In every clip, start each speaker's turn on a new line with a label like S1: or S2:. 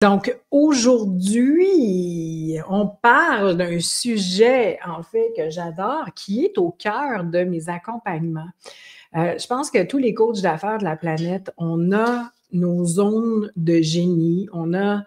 S1: Donc aujourd'hui, on parle d'un sujet, en fait, que j'adore, qui est au cœur de mes accompagnements. Je pense que tous les coachs d'affaires de la planète, on a nos zones de génie, on a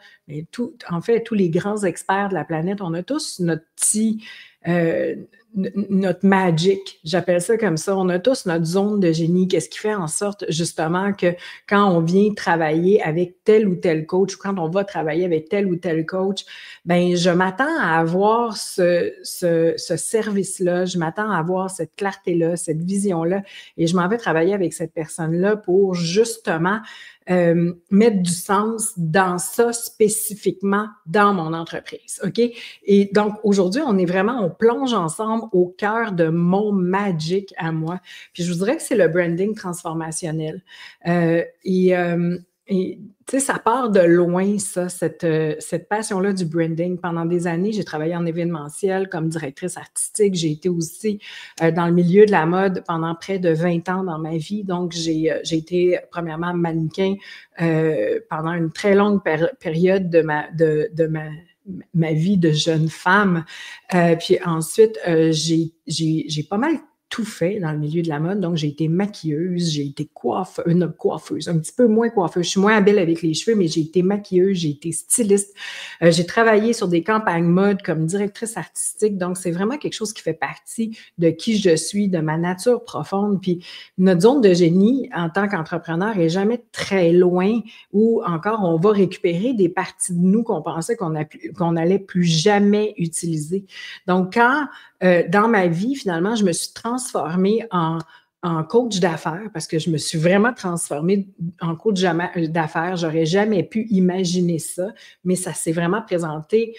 S1: en fait, tous les grands experts de la planète, on a tous notre petit, euh, notre magic, j'appelle ça comme ça. On a tous notre zone de génie. Qu'est-ce qui fait en sorte justement que quand on vient travailler avec tel ou tel coach ou quand on va travailler avec tel ou tel coach, ben je m'attends à avoir ce service-là, je m'attends à avoir cette clarté-là, cette vision-là, et je m'en vais travailler avec cette personne-là pour justement mettre du sens dans ça spécifiquement dans mon entreprise, OK? Et donc, aujourd'hui, on plonge ensemble au cœur de mon magic à moi. Puis, je vous dirais que c'est le branding transformationnel. Et tu sais, ça part de loin, ça, cette passion-là du branding. Pendant des années, j'ai travaillé en événementiel comme directrice artistique. J'ai été aussi dans le milieu de la mode pendant près de 20 ans dans ma vie. Donc, j'ai été premièrement mannequin pendant une très longue période de ma vie de jeune femme. Puis ensuite, j'ai pas mal tout fait dans le milieu de la mode. Donc, j'ai été maquilleuse, j'ai été coiffeuse, un petit peu moins coiffeuse. Je suis moins habile avec les cheveux, mais j'ai été maquilleuse, j'ai été styliste. J'ai travaillé sur des campagnes mode comme directrice artistique. Donc, c'est vraiment quelque chose qui fait partie de qui je suis, de ma nature profonde. Puis, notre zone de génie en tant qu'entrepreneur est jamais très loin, ou encore on va récupérer des parties de nous qu'on pensait qu'on n'allait plus jamais utiliser. Donc, quand dans ma vie, finalement, je me suis transformée en coach d'affaires parce que je me suis vraiment transformée en coach d'affaires. J'aurais jamais pu imaginer ça, mais ça s'est vraiment présenté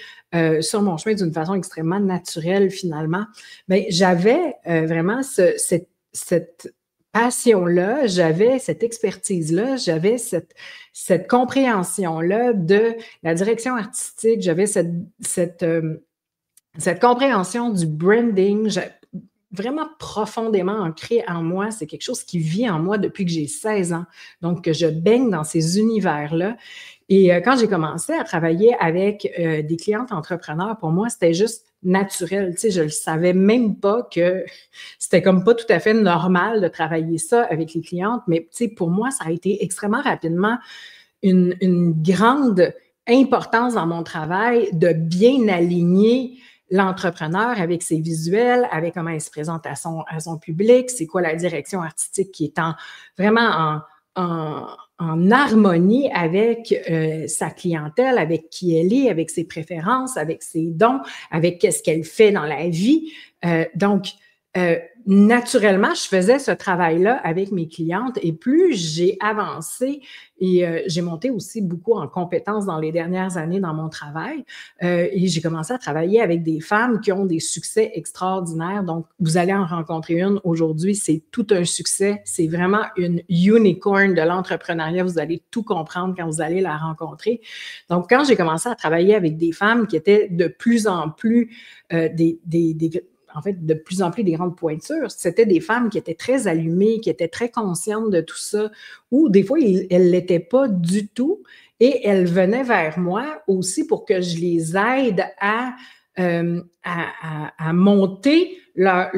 S1: sur mon chemin d'une façon extrêmement naturelle, finalement. Mais j'avais vraiment cette passion-là, j'avais cette expertise-là, j'avais cette compréhension-là de la direction artistique, j'avais cette compréhension du branding, vraiment profondément ancrée en moi. C'est quelque chose qui vit en moi depuis que j'ai 16 ans. Donc, que je baigne dans ces univers-là. Et quand j'ai commencé à travailler avec des clientes entrepreneurs, pour moi, c'était juste naturel. Tu sais, je ne savais même pas que c'était comme pas tout à fait normal de travailler ça avec les clientes. Mais tu sais, pour moi, ça a été extrêmement rapidement une grande importance dans mon travail de bien aligner l'entrepreneur avec ses visuels, avec comment il se présente à son public, c'est quoi la direction artistique qui est vraiment en harmonie avec sa clientèle, avec qui elle est, avec ses préférences, avec ses dons, avec qu'est-ce qu'elle fait dans la vie. Donc, naturellement, je faisais ce travail-là avec mes clientes, et plus j'ai avancé et j'ai monté aussi beaucoup en compétences dans les dernières années dans mon travail, et j'ai commencé à travailler avec des femmes qui ont des succès extraordinaires. Donc, vous allez en rencontrer une aujourd'hui, c'est tout un succès. C'est vraiment une unicorn de l'entrepreneuriat. Vous allez tout comprendre quand vous allez la rencontrer. Donc, quand j'ai commencé à travailler avec des femmes qui étaient de plus en plus en fait, de plus en plus des grandes pointures, c'était des femmes qui étaient très allumées, qui étaient très conscientes de tout ça, ou des fois, elles ne l'étaient pas du tout, et elles venaient vers moi aussi pour que je les aide à monter leur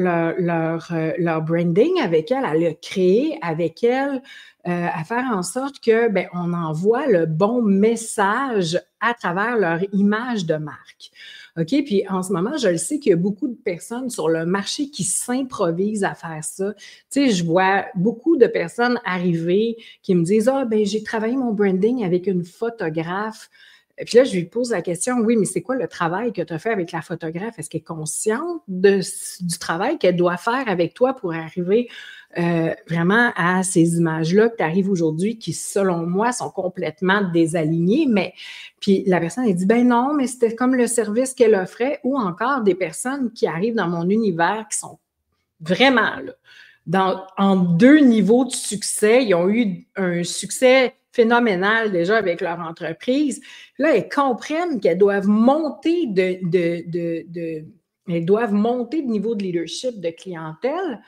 S1: branding avec elles, à le créer avec elles, à faire en sorte que on envoie le bon message à travers leur image de marque. OK? Puis en ce moment, je le sais qu'il y a beaucoup de personnes sur le marché qui s'improvisent à faire ça. Tu sais, je vois beaucoup de personnes arriver qui me disent « Ah, j'ai travaillé mon branding avec une photographe. » Puis là, je lui pose la question, oui, mais c'est quoi le travail que tu as fait avec la photographe? Est-ce qu'elle est consciente du travail qu'elle doit faire avec toi pour arriver vraiment à ces images-là que tu arrives aujourd'hui qui, selon moi, sont complètement désalignées? Mais puis la personne, elle dit, non, mais c'était comme le service qu'elle offrait, ou encore des personnes qui arrivent dans mon univers qui sont vraiment là, en deux niveaux de succès. Ils ont eu un succès phénoménal déjà avec leur entreprise. Là, elles comprennent qu'elles doivent monter elles doivent monter de niveau de leadership, de clientèle.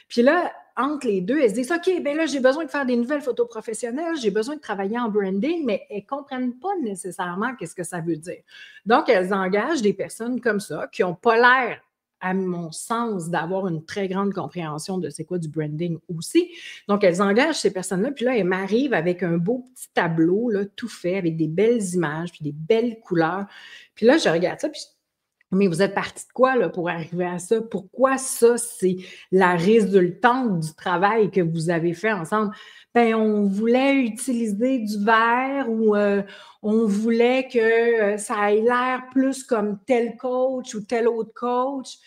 S1: Puis là, entre les deux, elles se disent, OK, bien là, j'ai besoin de faire des nouvelles photos professionnelles, j'ai besoin de travailler en branding, mais elles ne comprennent pas nécessairement qu'est-ce que ça veut dire. Donc, elles engagent des personnes comme ça qui n'ont pas l'air, à mon sens, d'avoir une très grande compréhension de c'est quoi du branding aussi. Donc, elles engagent ces personnes-là, puis là, elles m'arrivent avec un beau petit tableau, là, tout fait, avec des belles images, puis des belles couleurs. Puis là, je regarde ça, puis mais vous êtes parti de quoi là, pour arriver à ça? Pourquoi ça, c'est la résultante du travail que vous avez fait ensemble? Ben, on voulait utiliser du verre ou on voulait que ça ait l'air plus comme tel coach ou tel autre coach.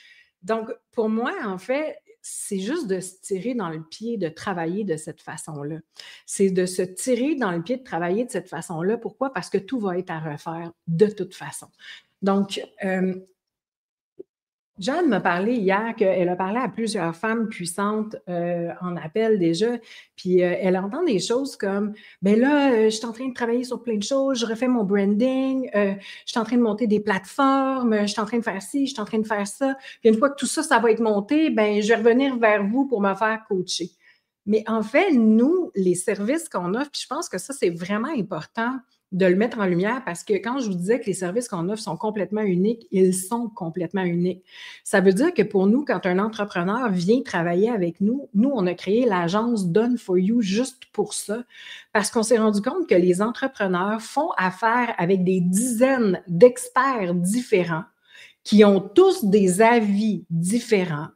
S1: Donc, pour moi, en fait, c'est juste de se tirer dans le pied, de travailler de cette façon-là. C'est de se tirer dans le pied, de travailler de cette façon-là. Pourquoi? Parce que tout va être à refaire de toute façon. Donc, Jeanne m'a parlé hier qu'elle a parlé à plusieurs femmes puissantes en appel déjà, puis elle entend des choses comme ben là, je suis en train de travailler sur plein de choses, je refais mon branding, je suis en train de monter des plateformes, je suis en train de faire ci, je suis en train de faire ça. Puis une fois que tout ça, ça va être monté, ben je vais revenir vers vous pour me faire coacher. Mais en fait, nous, les services qu'on offre, puis je pense que ça, c'est vraiment important de le mettre en lumière parce que quand je vous disais que les services qu'on offre sont complètement uniques, ils sont complètement uniques. Ça veut dire que pour nous, quand un entrepreneur vient travailler avec nous, nous, on a créé l'agence Done for You juste pour ça, parce qu'on s'est rendu compte que les entrepreneurs font affaire avec des dizaines d'experts différents qui ont tous des avis différents,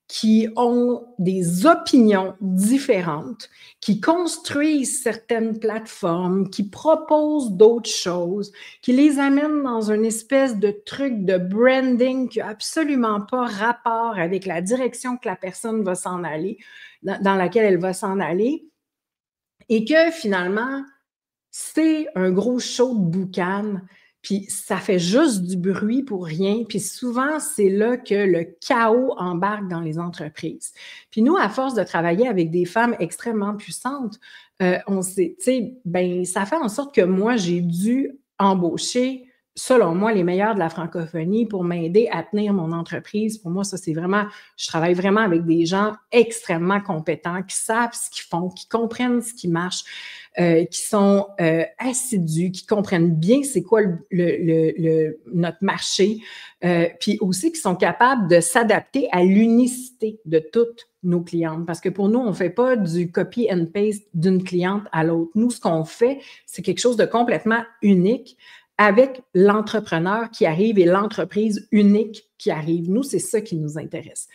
S1: qui ont des opinions différentes, qui construisent certaines plateformes, qui proposent d'autres choses, qui les amènent dans une espèce de truc de branding qui n'a absolument pas rapport avec la direction que la personne va s'en aller, dans laquelle elle va s'en aller, et que finalement, c'est un gros show de boucan. Puis ça fait juste du bruit pour rien. Puis souvent, c'est là que le chaos embarque dans les entreprises. Puis nous, à force de travailler avec des femmes extrêmement puissantes, on sait, tu sais, ben ça fait en sorte que moi, j'ai dû embaucher, selon moi, les meilleurs de la francophonie pour m'aider à tenir mon entreprise. Pour moi, ça, c'est vraiment, je travaille vraiment avec des gens extrêmement compétents, qui savent ce qu'ils font, qui comprennent ce qui marche, qui sont assidus, qui comprennent bien c'est quoi notre marché, puis aussi qui sont capables de s'adapter à l'unicité de toutes nos clientes. Parce que pour nous, on ne fait pas du copy and paste d'une cliente à l'autre. Nous, ce qu'on fait, c'est quelque chose de complètement unique avec l'entrepreneur qui arrive et l'entreprise unique qui arrive. Nous, c'est ça qui nous intéresse.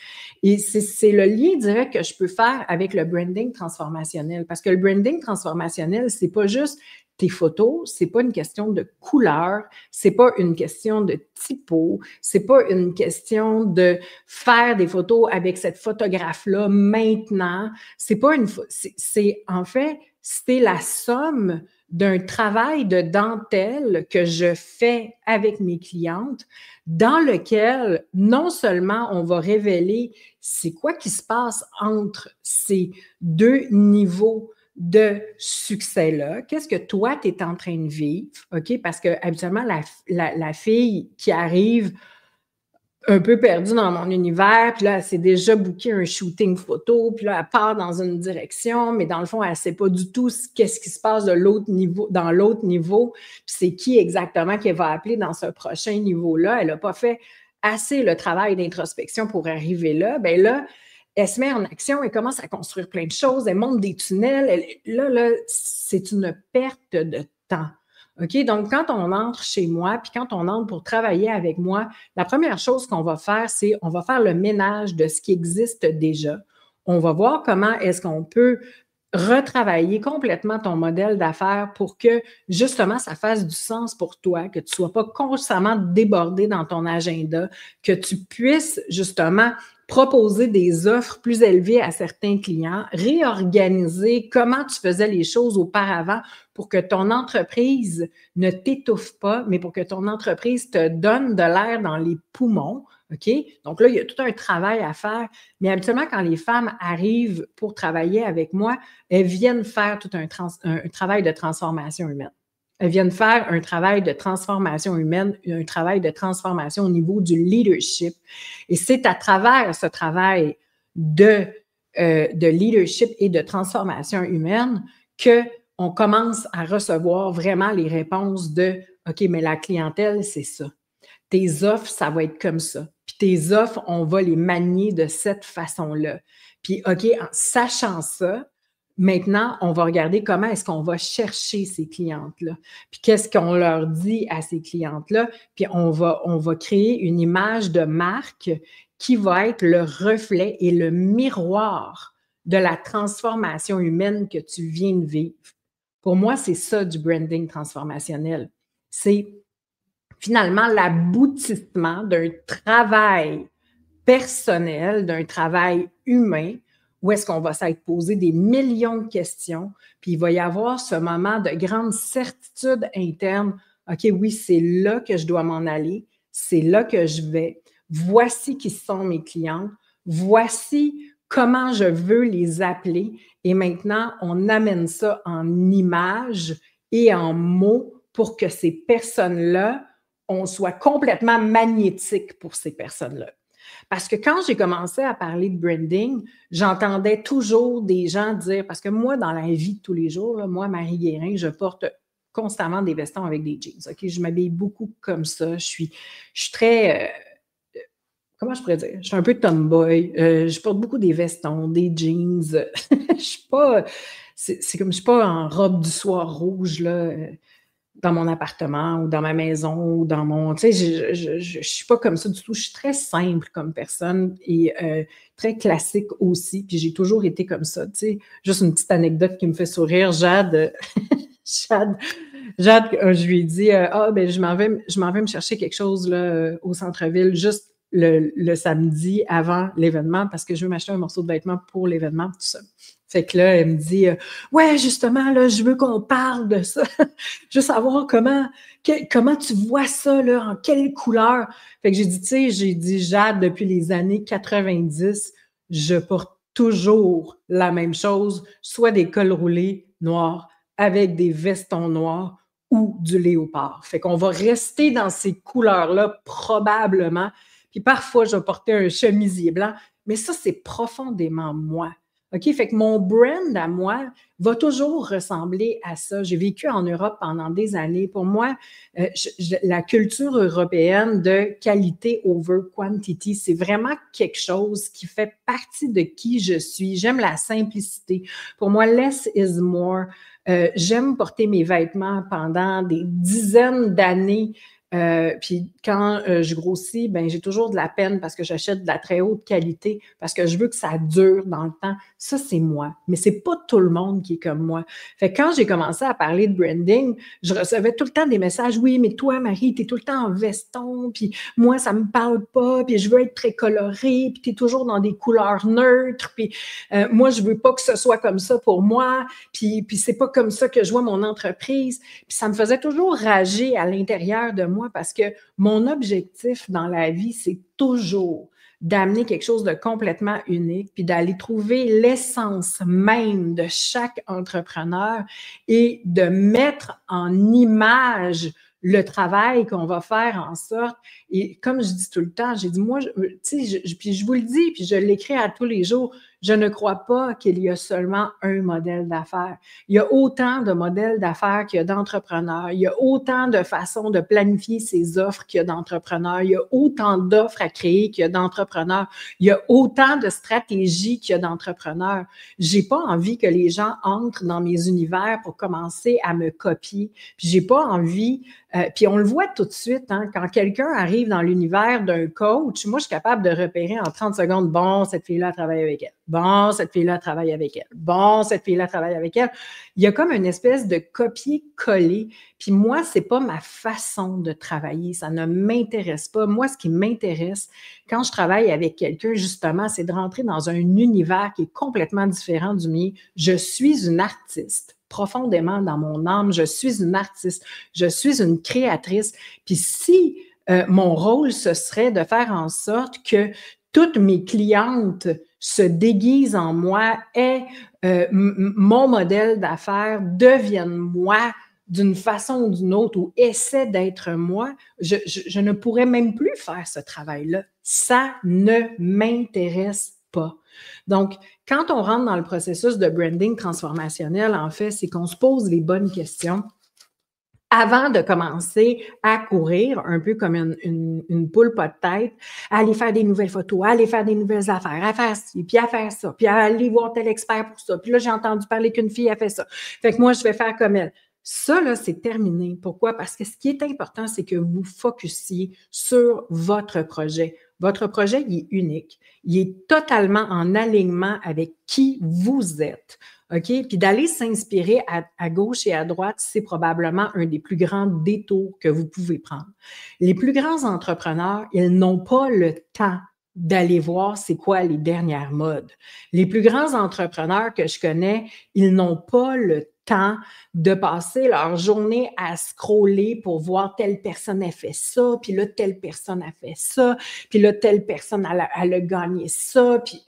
S1: Et c'est le lien direct que je peux faire avec le branding transformationnel. Parce que le branding transformationnel, c'est pas juste tes photos, c'est pas une question de couleur, c'est pas une question de typo, c'est pas une question de faire des photos avec cette photographe-là maintenant. C'est pas c'est en fait, c'est la somme d'un travail de dentelle que je fais avec mes clientes, dans lequel non seulement on va révéler c'est quoi qui se passe entre ces deux niveaux de succès-là, qu'est-ce que toi, tu es en train de vivre, OK? Parce que habituellement, la fille qui arrive un peu perdue dans mon univers, puis là, elle s'est déjà booké un shooting photo, puis là, elle part dans une direction, mais dans le fond, elle ne sait pas du tout qu'est-ce qui se passe de l'autre niveau, dans l'autre niveau, puis c'est qui exactement qu'elle va appeler dans ce prochain niveau-là. Elle n'a pas fait assez le travail d'introspection pour arriver là. Bien là, elle se met en action, elle commence à construire plein de choses, elle monte des tunnels. Là, c'est une perte de temps. OK? Donc, quand on entre chez moi, puis quand on entre pour travailler avec moi, la première chose qu'on va faire, c'est on va faire le ménage de ce qui existe déjà. On va voir comment est-ce qu'on peut retravailler complètement ton modèle d'affaires pour que, justement, ça fasse du sens pour toi, que tu ne sois pas constamment débordé dans ton agenda, que tu puisses, justement, proposer des offres plus élevées à certains clients, réorganiser comment tu faisais les choses auparavant pour que ton entreprise ne t'étouffe pas, mais pour que ton entreprise te donne de l'air dans les poumons. OK? Donc là, il y a tout un travail à faire. Mais habituellement, quand les femmes arrivent pour travailler avec moi, elles viennent faire tout un travail de transformation humaine. Elles viennent faire un travail de transformation humaine, un travail de transformation au niveau du leadership. Et c'est à travers ce travail de de leadership et de transformation humaine qu'on commence à recevoir vraiment les réponses de « OK, mais la clientèle, c'est ça. Tes offres, ça va être comme ça. Puis tes offres, on va les manier de cette façon-là. Puis OK, en sachant ça, maintenant, on va regarder comment est-ce qu'on va chercher ces clientes-là. Puis qu'est-ce qu'on leur dit à ces clientes-là. Puis on va créer une image de marque qui va être le reflet et le miroir de la transformation humaine que tu viens de vivre. Pour moi, c'est ça du branding transformationnel. C'est finalement l'aboutissement d'un travail personnel, d'un travail humain, où est-ce qu'on va s'être posé des millions de questions, puis il va y avoir ce moment de grande certitude interne. OK, oui, c'est là que je dois m'en aller, c'est là que je vais. Voici qui sont mes clientes, voici comment je veux les appeler. Et maintenant, on amène ça en images et en mots pour que ces personnes-là, on soit complètement magnétique pour ces personnes-là. Parce que quand j'ai commencé à parler de branding, j'entendais toujours des gens dire, parce que moi, dans la vie de tous les jours, là, moi, Marie Guérin, je porte constamment des vestons avec des jeans. Okay? Je m'habille beaucoup comme ça. Je suis très, comment je pourrais dire? Je suis un peu tomboy. Je porte beaucoup des vestons, des jeans. Je suis pas, c'est comme je suis pas en robe du soir rouge, là. Dans mon appartement ou dans ma maison ou dans mon... Tu sais, je suis pas comme ça du tout. Je suis très simple comme personne et très classique aussi. Puis j'ai toujours été comme ça, tu sais. Juste une petite anecdote qui me fait sourire. Jade, je lui ai dit, ben je m'en vais me chercher quelque chose là, au centre-ville juste le samedi avant l'événement parce que je veux m'acheter un morceau de vêtement pour l'événement, tout ça. Fait que là, elle me dit, ouais, justement, là, je veux qu'on parle de ça. Je veux savoir comment tu vois ça, là, en quelle couleur. Fait que j'ai dit, tu sais, Jade, depuis les années 90, je porte toujours la même chose, soit des cols roulés noirs avec des vestons noirs ou du léopard. Fait qu'on va rester dans ces couleurs-là probablement. Puis parfois, je vais porter un chemisier blanc, mais ça, c'est profondément moi. OK? Fait que mon brand à moi va toujours ressembler à ça. J'ai vécu en Europe pendant des années. Pour moi, la culture européenne de qualité over quantity, c'est vraiment quelque chose qui fait partie de qui je suis. J'aime la simplicité. Pour moi, less is more. J'aime porter mes vêtements pendant des dizaines d'années. Puis quand je grossis, ben j'ai toujours de la peine parce que j'achète de la très haute qualité, parce que je veux que ça dure dans le temps. Ça, c'est moi. Mais c'est pas tout le monde qui est comme moi. Fait que quand j'ai commencé à parler de branding, je recevais tout le temps des messages. Oui, mais toi, Marie, t'es tout le temps en veston, puis moi, ça me parle pas, puis je veux être très colorée, puis t'es toujours dans des couleurs neutres, puis moi, je veux pas que ce soit comme ça pour moi, puis c'est pas comme ça que je vois mon entreprise. Puis ça me faisait toujours rager à l'intérieur de moi parce que mon objectif dans la vie, c'est toujours d'amener quelque chose de complètement unique, puis d'aller trouver l'essence même de chaque entrepreneur et de mettre en image le travail qu'on va faire en sorte. Et comme je dis tout le temps, j'ai dit, moi, tu sais, puis je vous le dis, puis je l'écris à tous les jours, je ne crois pas qu'il y a seulement un modèle d'affaires. Il y a autant de modèles d'affaires qu'il y a d'entrepreneurs. Il y a autant de façons de planifier ses offres qu'il y a d'entrepreneurs. Il y a autant d'offres à créer qu'il y a d'entrepreneurs. Il y a autant de stratégies qu'il y a d'entrepreneurs. J'ai pas envie que les gens entrent dans mes univers pour commencer à me copier. Puis j'ai pas envie... puis on le voit tout de suite, hein, quand quelqu'un arrive dans l'univers d'un coach, moi, je suis capable de repérer en 30 secondes, bon, cette fille-là travaille avec elle. Bon, cette fille-là travaille avec elle. Bon, cette fille-là travaille avec elle. Il y a comme une espèce de copier-coller. Puis moi, c'est pas ma façon de travailler. Ça ne m'intéresse pas. Moi, ce qui m'intéresse quand je travaille avec quelqu'un, justement, c'est de rentrer dans un univers qui est complètement différent du mien. Je suis une artiste. Profondément dans mon âme, je suis une artiste. Je suis une créatrice. Puis si mon rôle, ce serait de faire en sorte que toutes mes clientes se déguisent en moi et mon modèle d'affaires devienne moi d'une façon ou d'une autre ou essaie d'être moi, je ne pourrais même plus faire ce travail-là. Ça ne m'intéresse pas. Donc, quand on rentre dans le processus de branding transformationnel, en fait, c'est qu'on se pose les bonnes questions avant de commencer à courir, un peu comme une poule pas de tête, à aller faire des nouvelles photos, à aller faire des nouvelles affaires, à faire ci, puis à faire ça, puis à aller voir tel expert pour ça. Puis là, j'ai entendu parler qu'une fille a fait ça. Fait que moi, je vais faire comme elle. Ça, là, c'est terminé. Pourquoi? Parce que ce qui est important, c'est que vous focussiez sur votre projet. Votre projet, il est unique. Il est totalement en alignement avec qui vous êtes. OK? Puis d'aller s'inspirer à gauche et à droite, c'est probablement un des plus grands détours que vous pouvez prendre. Les plus grands entrepreneurs, ils n'ont pas le temps d'aller voir c'est quoi les dernières modes. Les plus grands entrepreneurs que je connais, ils n'ont pas le temps de passer leur journée à scroller pour voir telle personne a fait ça, puis là, telle personne a fait ça, puis là, telle personne elle a gagné ça, puis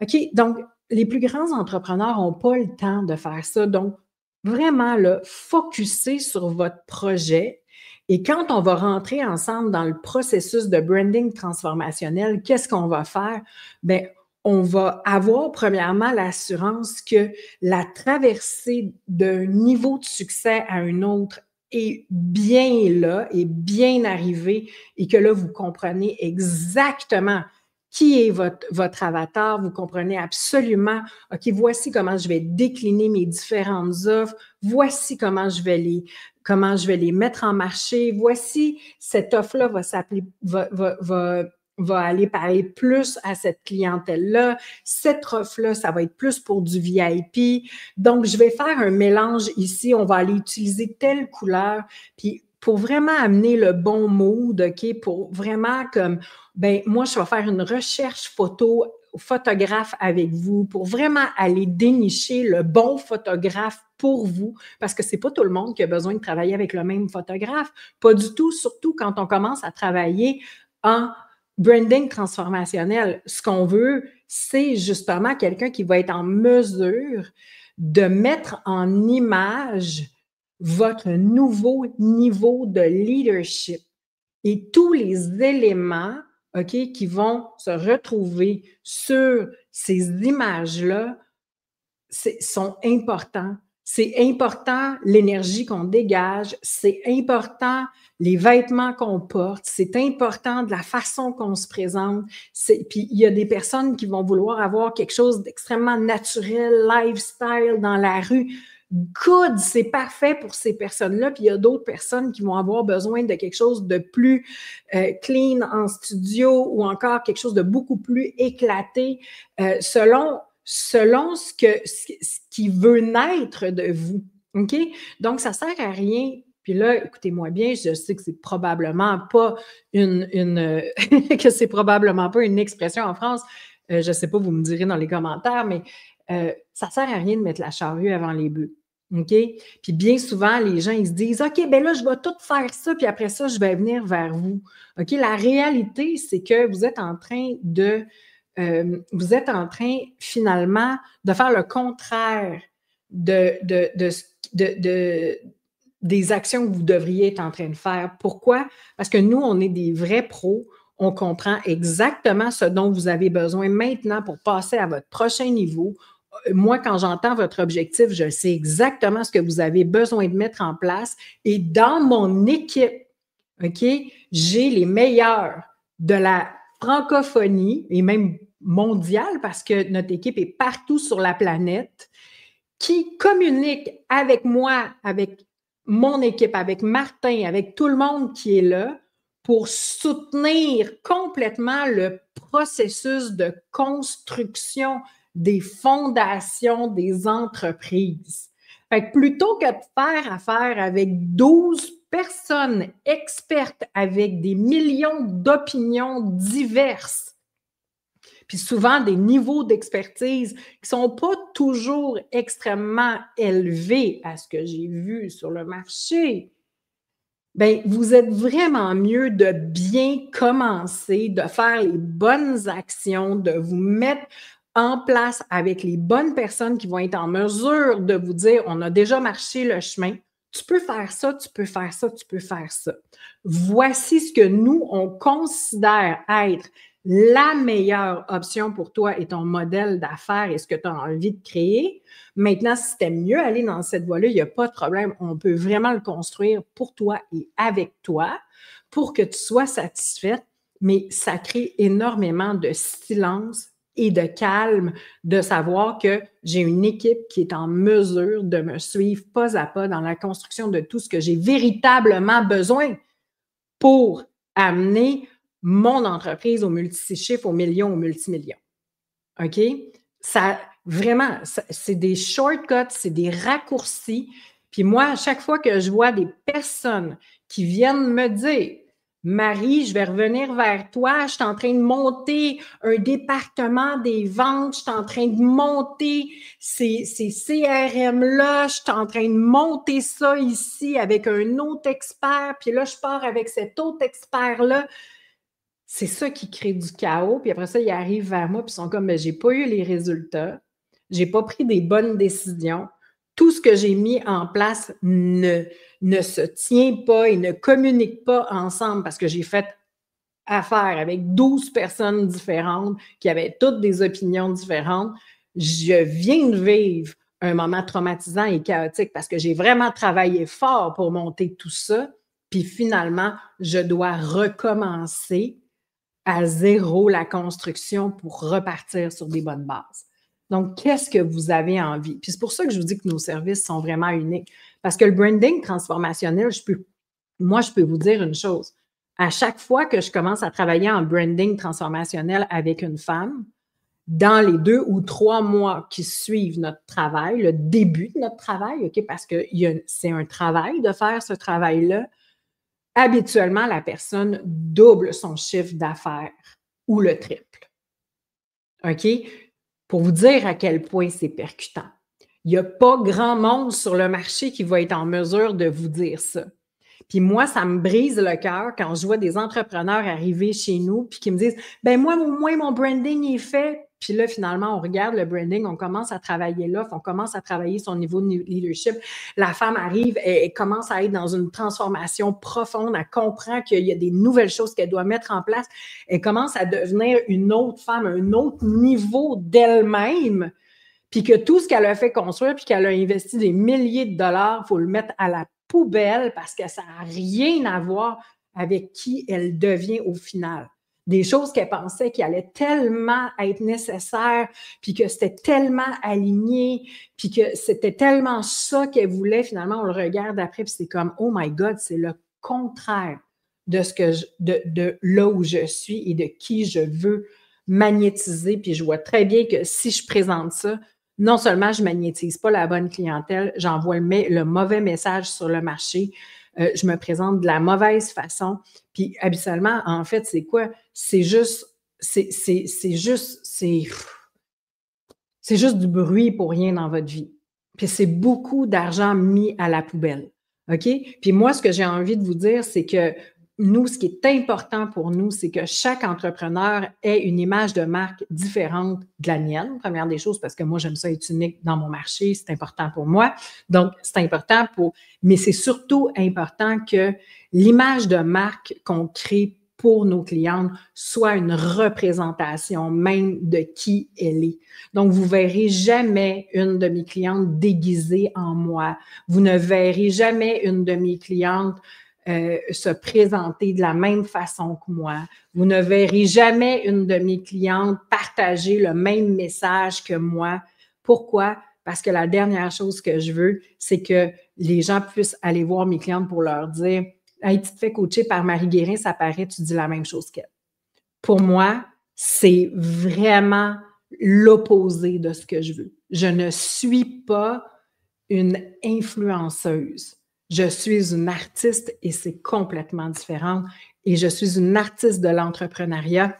S1: OK, donc les plus grands entrepreneurs n'ont pas le temps de faire ça. Donc, vraiment, là, focussez sur votre projet. Et quand on va rentrer ensemble dans le processus de branding transformationnel, qu'est-ce qu'on va faire? Bien, on va avoir premièrement l'assurance que la traversée d'un niveau de succès à un autre est bien là, est bien arrivée et que là, vous comprenez exactement qui est votre avatar, vous comprenez absolument, OK, voici comment je vais décliner mes différentes offres, voici comment je vais les mettre en marché, voici cette offre-là va aller parler plus à cette clientèle-là, cette offre-là, ça va être plus pour du VIP. Donc, je vais faire un mélange ici, on va aller utiliser telle couleur, puis pour vraiment amener le bon mood, OK, pour vraiment comme ben moi, je vais faire une recherche photographe avec vous pour vraiment aller dénicher le bon photographe pour vous, parce que c'est pas tout le monde qui a besoin de travailler avec le même photographe. Pas du tout, surtout quand on commence à travailler en branding transformationnel. Ce qu'on veut, c'est justement quelqu'un qui va être en mesure de mettre en image votre nouveau niveau de leadership et tous les éléments, OK, qui vont se retrouver sur ces images-là sont importants. C'est important l'énergie qu'on dégage, c'est important les vêtements qu'on porte, c'est important de la façon qu'on se présente. Puis il y a des personnes qui vont vouloir avoir quelque chose d'extrêmement naturel, lifestyle dans la rue. Good, c'est parfait pour ces personnes-là. Puis il y a d'autres personnes qui vont avoir besoin de quelque chose de plus clean en studio ou encore quelque chose de beaucoup plus éclaté selon ce qui veut naître de vous. OK? Donc, ça ne sert à rien. Puis là, écoutez-moi bien, je sais que c'est probablement pas que c'est probablement pas une expression en France. Je ne sais pas, vous me direz dans les commentaires, mais ça ne sert à rien de mettre la charrue avant les bœufs. OK? Puis bien souvent, les gens, ils se disent, OK, ben là, je vais tout faire ça, puis après ça, je vais venir vers vous. OK? La réalité, c'est que vous êtes en train finalement de faire le contraire des actions que vous devriez être en train de faire. Pourquoi? Parce que nous, on est des vrais pros. On comprend exactement ce dont vous avez besoin maintenant pour passer à votre prochain niveau. Moi, quand j'entends votre objectif, je sais exactement ce que vous avez besoin de mettre en place. Et dans mon équipe, OK, j'ai les meilleurs de la francophonie et même mondiale parce que notre équipe est partout sur la planète qui communiquent avec moi, avec mon équipe, avec Martin, avec tout le monde qui est là pour soutenir complètement le processus de construction des fondations des entreprises. Fait que plutôt que de faire affaire avec 12 personnes expertes avec des millions d'opinions diverses, puis souvent des niveaux d'expertise qui ne sont pas toujours extrêmement élevés à ce que j'ai vu sur le marché, bien, vous êtes vraiment mieux de bien commencer, de faire les bonnes actions, de vous mettre en place avec les bonnes personnes qui vont être en mesure de vous dire, on a déjà marché le chemin, tu peux faire ça, tu peux faire ça, tu peux faire ça. Voici ce que nous, on considère être la meilleure option pour toi et ton modèle d'affaires et ce que tu as envie de créer. Maintenant, si tu aimes mieux aller dans cette voie-là, il n'y a pas de problème. On peut vraiment le construire pour toi et avec toi pour que tu sois satisfaite, mais ça crée énormément de silence et de calme de savoir que j'ai une équipe qui est en mesure de me suivre pas à pas dans la construction de tout ce que j'ai véritablement besoin pour amener mon entreprise au multi-chiffre, aux millions, aux multimillions. OK? Ça, vraiment, c'est des shortcuts, c'est des raccourcis. Puis moi, à chaque fois que je vois des personnes qui viennent me dire Marie, je vais revenir vers toi, je suis en train de monter un département des ventes, je suis en train de monter ces CRM-là, je suis en train de monter ça ici avec un autre expert, puis là, je pars avec cet autre expert-là. C'est ça qui crée du chaos, puis après ça, ils arrivent vers moi, puis ils sont comme, mais j'ai pas eu les résultats, j'ai pas pris des bonnes décisions, tout ce que j'ai mis en place ne se tient pas et ne communique pas ensemble parce que j'ai fait affaire avec 12 personnes différentes qui avaient toutes des opinions différentes. Je viens de vivre un moment traumatisant et chaotique parce que j'ai vraiment travaillé fort pour monter tout ça, puis finalement, je dois recommencer à zéro la construction pour repartir sur des bonnes bases. Donc, qu'est-ce que vous avez envie? Puis c'est pour ça que je vous dis que nos services sont vraiment uniques. Parce que le branding transformationnel, moi, je peux vous dire une chose. À chaque fois que je commence à travailler en branding transformationnel avec une femme, dans les 2 ou 3 mois qui suivent notre travail, le début de notre travail, OK, parce que c'est un travail de faire ce travail-là, habituellement, la personne double son chiffre d'affaires ou le triple. OK? Pour vous dire à quel point c'est percutant. Il n'y a pas grand monde sur le marché qui va être en mesure de vous dire ça. Puis moi, ça me brise le cœur quand je vois des entrepreneurs arriver chez nous puis qui me disent « ben moi, au moins, mon branding est fait. » Puis là, finalement, on regarde le branding, on commence à travailler l'offre, on commence à travailler son niveau de leadership. La femme arrive, elle commence à être dans une transformation profonde, elle comprend qu'il y a des nouvelles choses qu'elle doit mettre en place. Elle commence à devenir une autre femme, un autre niveau d'elle-même, puis que tout ce qu'elle a fait construire, puis qu'elle a investi des milliers de dollars, il faut le mettre à la poubelle parce que ça n'a rien à voir avec qui elle devient au final. Des choses qu'elle pensait qui allaient tellement être nécessaires, puis que c'était tellement aligné, puis que c'était tellement ça qu'elle voulait, finalement, on le regarde après, puis c'est comme « Oh my God, c'est le contraire de ce que de là où je suis et de qui je veux magnétiser. » Puis je vois très bien que si je présente ça, non seulement je ne magnétise pas la bonne clientèle, j'envoie le mauvais message sur le marché, je me présente de la mauvaise façon. Puis habituellement, en fait, c'est quoi? C'est juste du bruit pour rien dans votre vie. Puis c'est beaucoup d'argent mis à la poubelle. OK? Puis moi, ce que j'ai envie de vous dire, c'est que nous, ce qui est important pour nous, c'est que chaque entrepreneur ait une image de marque différente de la mienne, première des choses, parce que moi, j'aime ça être unique dans mon marché, c'est important pour moi. Donc, c'est important mais c'est surtout important que l'image de marque qu'on crée pour nos clientes soit une représentation même de qui elle est. Donc, vous ne verrez jamais une de mes clientes déguisée en moi. Vous ne verrez jamais une de mes clientes se présenter de la même façon que moi. Vous ne verrez jamais une de mes clientes partager le même message que moi. Pourquoi? Parce que la dernière chose que je veux, c'est que les gens puissent aller voir mes clientes pour leur dire « Hey, tu te fais coacher par Marie Guérin, ça paraît, tu dis la même chose qu'elle. » Pour moi, c'est vraiment l'opposé de ce que je veux. Je ne suis pas une influenceuse. Je suis une artiste et c'est complètement différent. Et je suis une artiste de l'entrepreneuriat.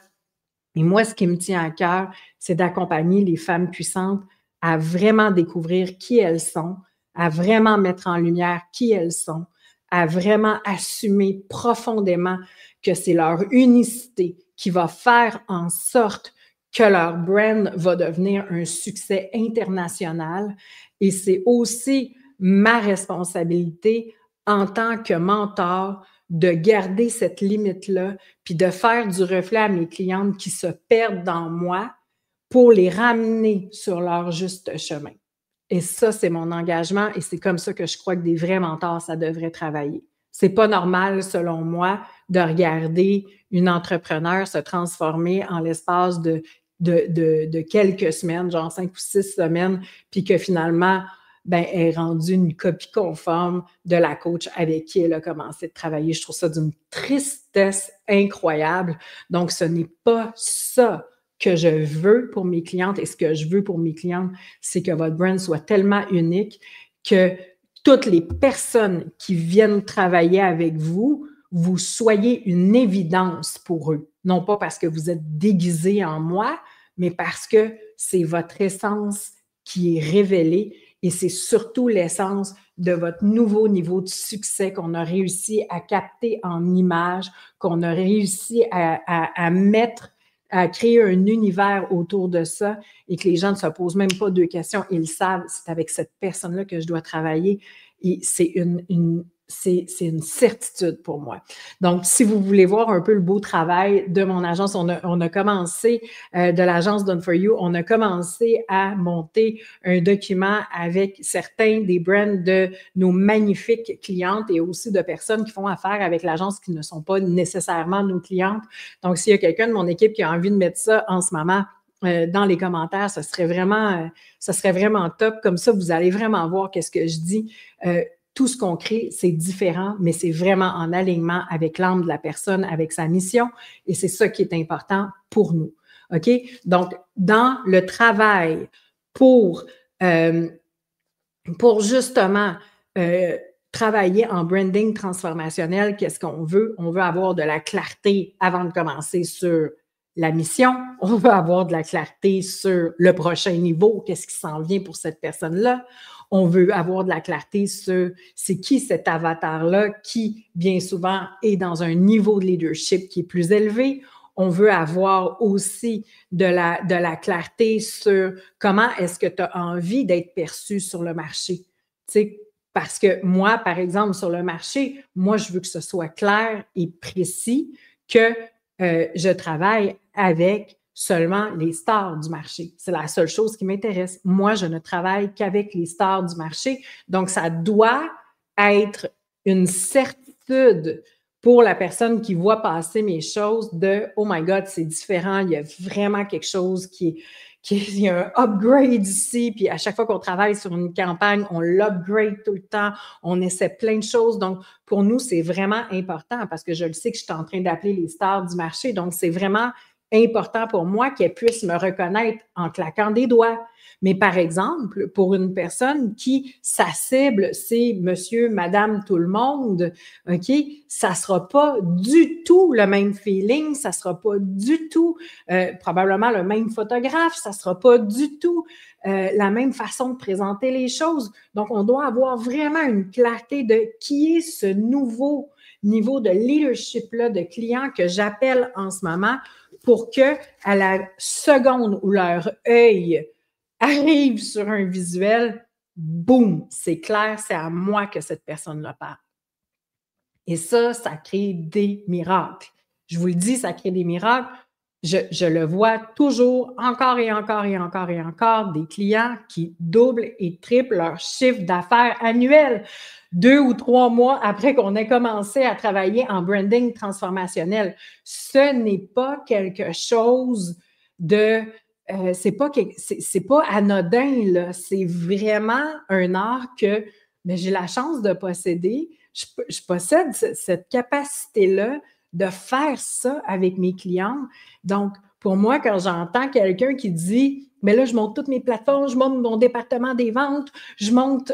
S1: Et moi, ce qui me tient à cœur, c'est d'accompagner les femmes puissantes à vraiment découvrir qui elles sont, à vraiment mettre en lumière qui elles sont, à vraiment assumer profondément que c'est leur unicité qui va faire en sorte que leur brand va devenir un succès international. Et c'est aussi ma responsabilité en tant que mentor de garder cette limite-là, puis de faire du reflet à mes clientes qui se perdent dans moi pour les ramener sur leur juste chemin. Et ça, c'est mon engagement et c'est comme ça que je crois que des vrais mentors, ça devrait travailler. C'est pas normal, selon moi, de regarder une entrepreneur se transformer en l'espace de quelques semaines, genre 5 ou 6 semaines, puis que finalement, ben, elle est rendue une copie conforme de la coach avec qui elle a commencé de travailler. Je trouve ça d'une tristesse incroyable. Donc, ce n'est pas ça que je veux pour mes clientes. Et ce que je veux pour mes clientes, c'est que votre brand soit tellement unique que toutes les personnes qui viennent travailler avec vous, vous soyez une évidence pour eux. Non pas parce que vous êtes déguisé en moi, mais parce que c'est votre essence qui est révélée et c'est surtout l'essence de votre nouveau niveau de succès qu'on a réussi à capter en images, qu'on a réussi à mettre, à créer un univers autour de ça et que les gens ne se posent même pas deux questions. Ils savent, c'est avec cette personne-là que je dois travailler et c'est une certitude pour moi. Donc, si vous voulez voir un peu le beau travail de mon agence, on a commencé, de l'agence Done for You, on a commencé à monter un document avec certains des brands de nos magnifiques clientes et aussi de personnes qui font affaire avec l'agence qui ne sont pas nécessairement nos clientes. Donc, s'il y a quelqu'un de mon équipe qui a envie de mettre ça en ce moment, dans les commentaires, ça serait vraiment top. Comme ça, vous allez vraiment voir qu'est-ce que je dis. Tout ce qu'on crée, c'est différent, mais c'est vraiment en alignement avec l'âme de la personne, avec sa mission, et c'est ça qui est important pour nous. OK? Donc, dans le travail pour justement travailler en branding transformationnel, qu'est-ce qu'on veut? On veut avoir de la clarté avant de commencer sur la mission. On veut avoir de la clarté sur le prochain niveau, qu'est-ce qui s'en vient pour cette personne-là. On veut avoir de la clarté sur c'est qui cet avatar-là qui, bien souvent, est dans un niveau de leadership qui est plus élevé. On veut avoir aussi de la clarté sur comment est-ce que tu as envie d'être perçu sur le marché. Tu sais, parce que moi, par exemple, sur le marché, moi, je veux que ce soit clair et précis que je travaille avec seulement les stars du marché. C'est la seule chose qui m'intéresse. Moi, je ne travaille qu'avec les stars du marché. Donc, ça doit être une certitude pour la personne qui voit passer mes choses de « Oh my God, c'est différent, il y a vraiment quelque chose il y a un upgrade ici, puis à chaque fois qu'on travaille sur une campagne, on l'upgrade tout le temps, on essaie plein de choses. Donc, pour nous, c'est vraiment important parce que je le sais que je suis en train d'appeler les stars du marché. Donc, c'est vraiment important pour moi qu'elle puisse me reconnaître en claquant des doigts. Mais par exemple, pour une personne qui, sa cible, c'est monsieur, madame, tout le monde, OK, ça sera pas du tout le même feeling, ça sera pas du tout probablement le même photographe, ça sera pas du tout la même façon de présenter les choses. Donc, on doit avoir vraiment une clarté de qui est ce nouveau niveau de leadership-là, de clients que j'appelle en ce moment pour que, à la seconde où leur œil arrive sur un visuel, boum, c'est clair, c'est à moi que cette personne-là parle. Et ça crée des miracles. Je vous le dis, ça crée des miracles. Je le vois toujours, encore et encore et encore et encore, des clients qui doublent et triplent leur chiffre d'affaires annuel 2 ou 3 mois après qu'on ait commencé à travailler en branding transformationnel. Ce n'est pas quelque chose de... c'est pas anodin, là. C'est vraiment un art que j'ai la chance de posséder. Je possède cette capacité-là de faire ça avec mes clients. Donc, pour moi, quand j'entends quelqu'un qui dit « mais là, je monte toutes mes plateformes, je monte mon département des ventes, je monte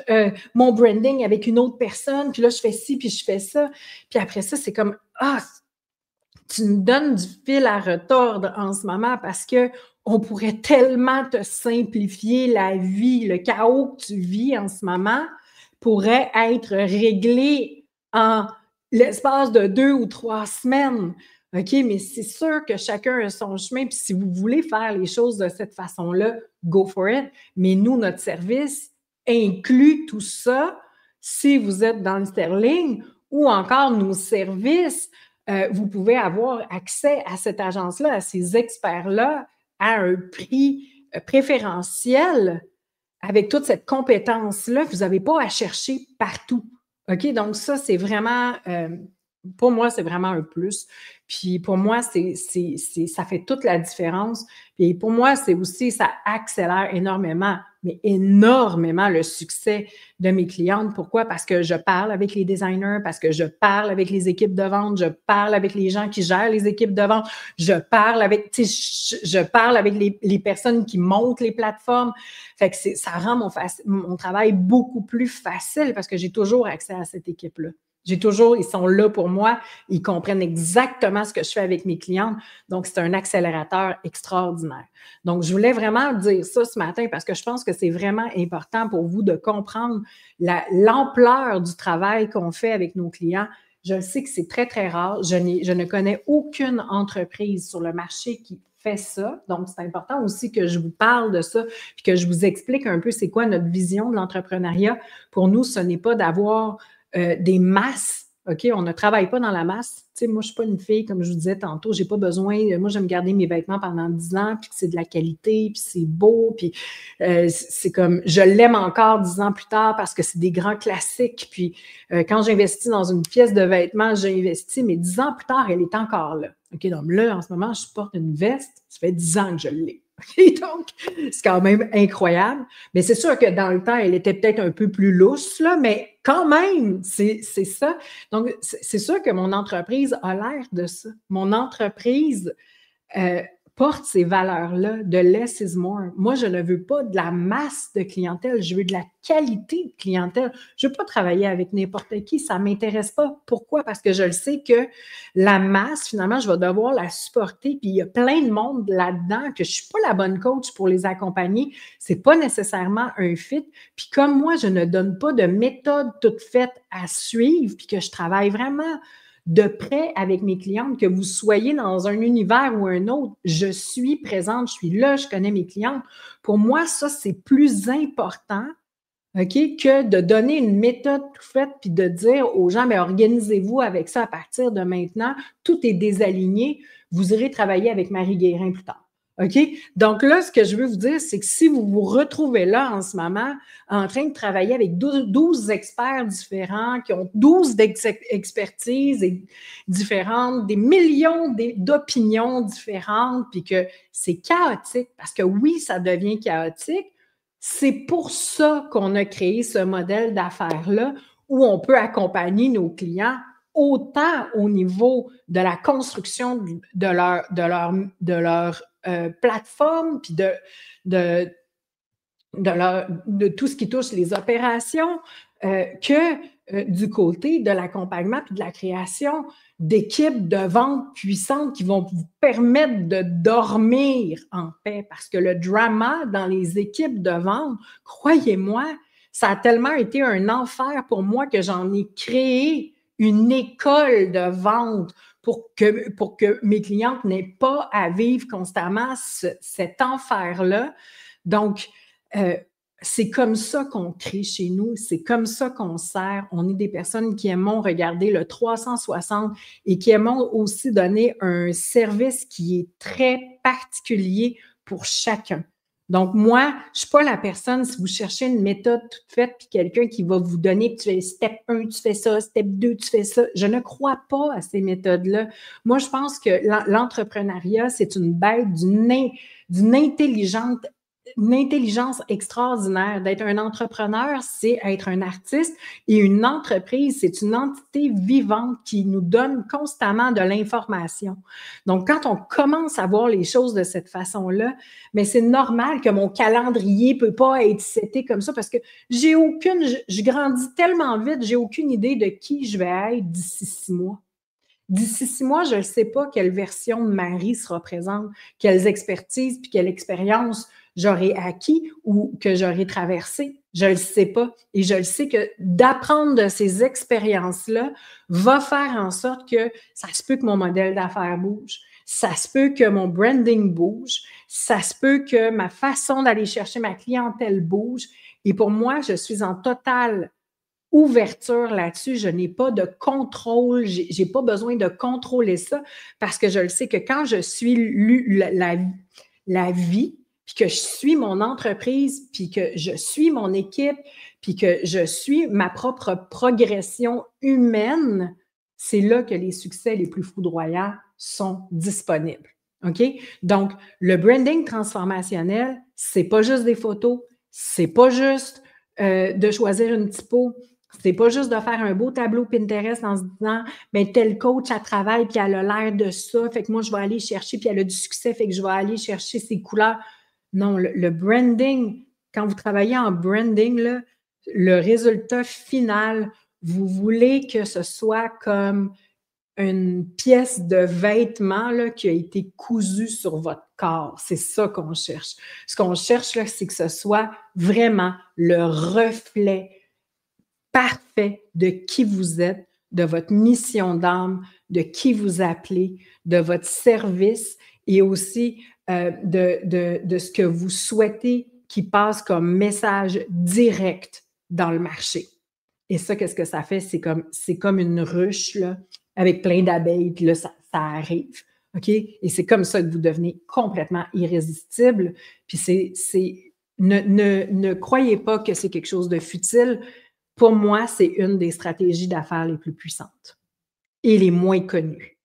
S1: mon branding avec une autre personne, puis là, je fais ci, puis je fais ça. » Puis après ça, c'est comme « Ah, tu me donnes du fil à retordre en ce moment parce que on pourrait tellement te simplifier la vie, le chaos que tu vis en ce moment pourrait être réglé en l'espace de 2 ou 3 semaines. OK, mais c'est sûr que chacun a son chemin. Puis si vous voulez faire les choses de cette façon-là, go for it. Mais nous, notre service inclut tout ça. Si vous êtes dans le sterling, ou encore nos services, vous pouvez avoir accès à cette agence-là, à ces experts-là, à un prix préférentiel avec toute cette compétence-là. Vous n'avez pas à chercher partout. OK? Donc, ça, c'est vraiment, pour moi, c'est vraiment un plus. Puis pour moi, ça fait toute la différence. Puis pour moi, c'est aussi, ça accélère énormément, mais énormément le succès de mes clientes. Pourquoi? Parce que je parle avec les designers, parce que je parle avec les équipes de vente, je parle avec les gens qui gèrent les équipes de vente, je parle avec, je parle avec les personnes qui montent les plateformes. Fait que ça rend mon travail beaucoup plus facile parce que j'ai toujours accès à cette équipe-là. Ils sont là pour moi, ils comprennent exactement ce que je fais avec mes clientes. Donc, c'est un accélérateur extraordinaire. Donc, je voulais vraiment dire ça ce matin parce que je pense que c'est vraiment important pour vous de comprendre l'ampleur du travail qu'on fait avec nos clients. Je sais que c'est très, très rare. Je ne connais aucune entreprise sur le marché qui fait ça. Donc, c'est important aussi que je vous parle de ça puis que je vous explique un peu c'est quoi notre vision de l'entrepreneuriat. Pour nous, ce n'est pas d'avoir des masses, OK? On ne travaille pas dans la masse. Tu sais, moi, je ne suis pas une fille, comme je vous disais tantôt, j'ai pas besoin, moi, j'aime garder mes vêtements pendant 10 ans, puis que c'est de la qualité, puis c'est beau, puis c'est comme, je l'aime encore 10 ans plus tard parce que c'est des grands classiques, puis quand j'investis dans une pièce de vêtements, j'ai investi, mais 10 ans plus tard, elle est encore là. OK? Donc là, en ce moment, je porte une veste, ça fait 10 ans que je l'ai. Et donc, c'est quand même incroyable. Mais c'est sûr que dans le temps, elle était peut-être un peu plus lousse, là, mais quand même, c'est ça. Donc, c'est sûr que mon entreprise a l'air de ça. Mon entreprise porte ces valeurs-là de less is more. Moi, je ne veux pas de la masse de clientèle, je veux de la qualité de clientèle. Je ne veux pas travailler avec n'importe qui, ça ne m'intéresse pas. Pourquoi? Parce que je le sais que la masse, finalement, je vais devoir la supporter, puis il y a plein de monde là-dedans que je ne suis pas la bonne coach pour les accompagner. Ce n'est pas nécessairement un fit. Puis comme moi, je ne donne pas de méthode toute faite à suivre, puis que je travaille vraiment de près avec mes clientes, que vous soyez dans un univers ou un autre, je suis présente, je suis là, je connais mes clientes. Pour moi, ça, c'est plus important, OK, que de donner une méthode toute faite puis de dire aux gens, mais organisez-vous avec ça à partir de maintenant, tout est désaligné, vous irez travailler avec Marie Guérin plus tard. OK? Donc là, ce que je veux vous dire, c'est que si vous vous retrouvez là en ce moment en train de travailler avec 12 experts différents qui ont 12 expertises différentes, des millions d'opinions différentes, puis que c'est chaotique, parce que oui, ça devient chaotique, c'est pour ça qu'on a créé ce modèle d'affaires-là où on peut accompagner nos clients autant au niveau de la construction de leur plateforme, puis de tout ce qui touche les opérations, que du côté de l'accompagnement puis de la création d'équipes de vente puissantes qui vont vous permettre de dormir en paix. Parce que le drama dans les équipes de vente, croyez-moi, ça a tellement été un enfer pour moi que j'en ai créé une école de vente pour que mes clientes n'aient pas à vivre constamment cet enfer-là. Donc, c'est comme ça qu'on crée chez nous, c'est comme ça qu'on sert. On est des personnes qui aimons regarder le 360 et qui aimons aussi donner un service qui est très particulier pour chacun. Donc, moi, je ne suis pas la personne, si vous cherchez une méthode toute faite, puis quelqu'un qui va vous donner, tu fais step 1, tu fais ça, step 2, tu fais ça. Je ne crois pas à ces méthodes-là. Moi, je pense que l'entrepreneuriat, c'est une bête d'une intelligence extraordinaire. D'être un entrepreneur, c'est être un artiste et une entreprise, c'est une entité vivante qui nous donne constamment de l'information. Donc, quand on commence à voir les choses de cette façon-là, mais c'est normal que mon calendrier ne peut pas être seté comme ça parce que je grandis tellement vite, j'ai aucune idée de qui je vais être d'ici 6 mois. D'ici 6 mois, je ne sais pas quelle version de Marie sera présente, quelles expertises puis quelle expérience j'aurai acquis ou que j'aurai traversé. Je ne le sais pas. Et je le sais que d'apprendre de ces expériences-là va faire en sorte que ça se peut que mon modèle d'affaires bouge, ça se peut que mon branding bouge, ça se peut que ma façon d'aller chercher ma clientèle bouge. Et pour moi, je suis en totale ouverture là-dessus, je n'ai pas de contrôle, j'ai pas besoin de contrôler ça parce que je le sais que quand je suis la vie, puis que je suis mon entreprise, puis que je suis mon équipe, puis que je suis ma propre progression humaine, c'est là que les succès les plus foudroyants sont disponibles. OK? Donc, le branding transformationnel, c'est pas juste des photos, c'est pas juste de choisir une typo, c'est pas juste de faire un beau tableau Pinterest en se disant, ben tel coach, elle travaille, puis elle a l'air de ça, fait que moi, je vais aller chercher, puis elle a du succès, fait que je vais aller chercher ses couleurs. Non, le branding, quand vous travaillez en branding, là, le résultat final, vous voulez que ce soit comme une pièce de vêtement là, qui a été cousue sur votre corps. C'est ça qu'on cherche. Ce qu'on cherche, là, c'est que ce soit vraiment le reflet parfait de qui vous êtes, de votre mission d'âme, de qui vous appelez, de votre service et aussi de ce que vous souhaitez qui passe comme message direct dans le marché. Et ça, qu'est-ce que ça fait? C'est comme une ruche là, avec plein d'abeilles, puis là, ça arrive. OK? Et c'est comme ça que vous devenez complètement irrésistible. Puis ne croyez pas que c'est quelque chose de futile. Pour moi, c'est une des stratégies d'affaires les plus puissantes et les moins connues.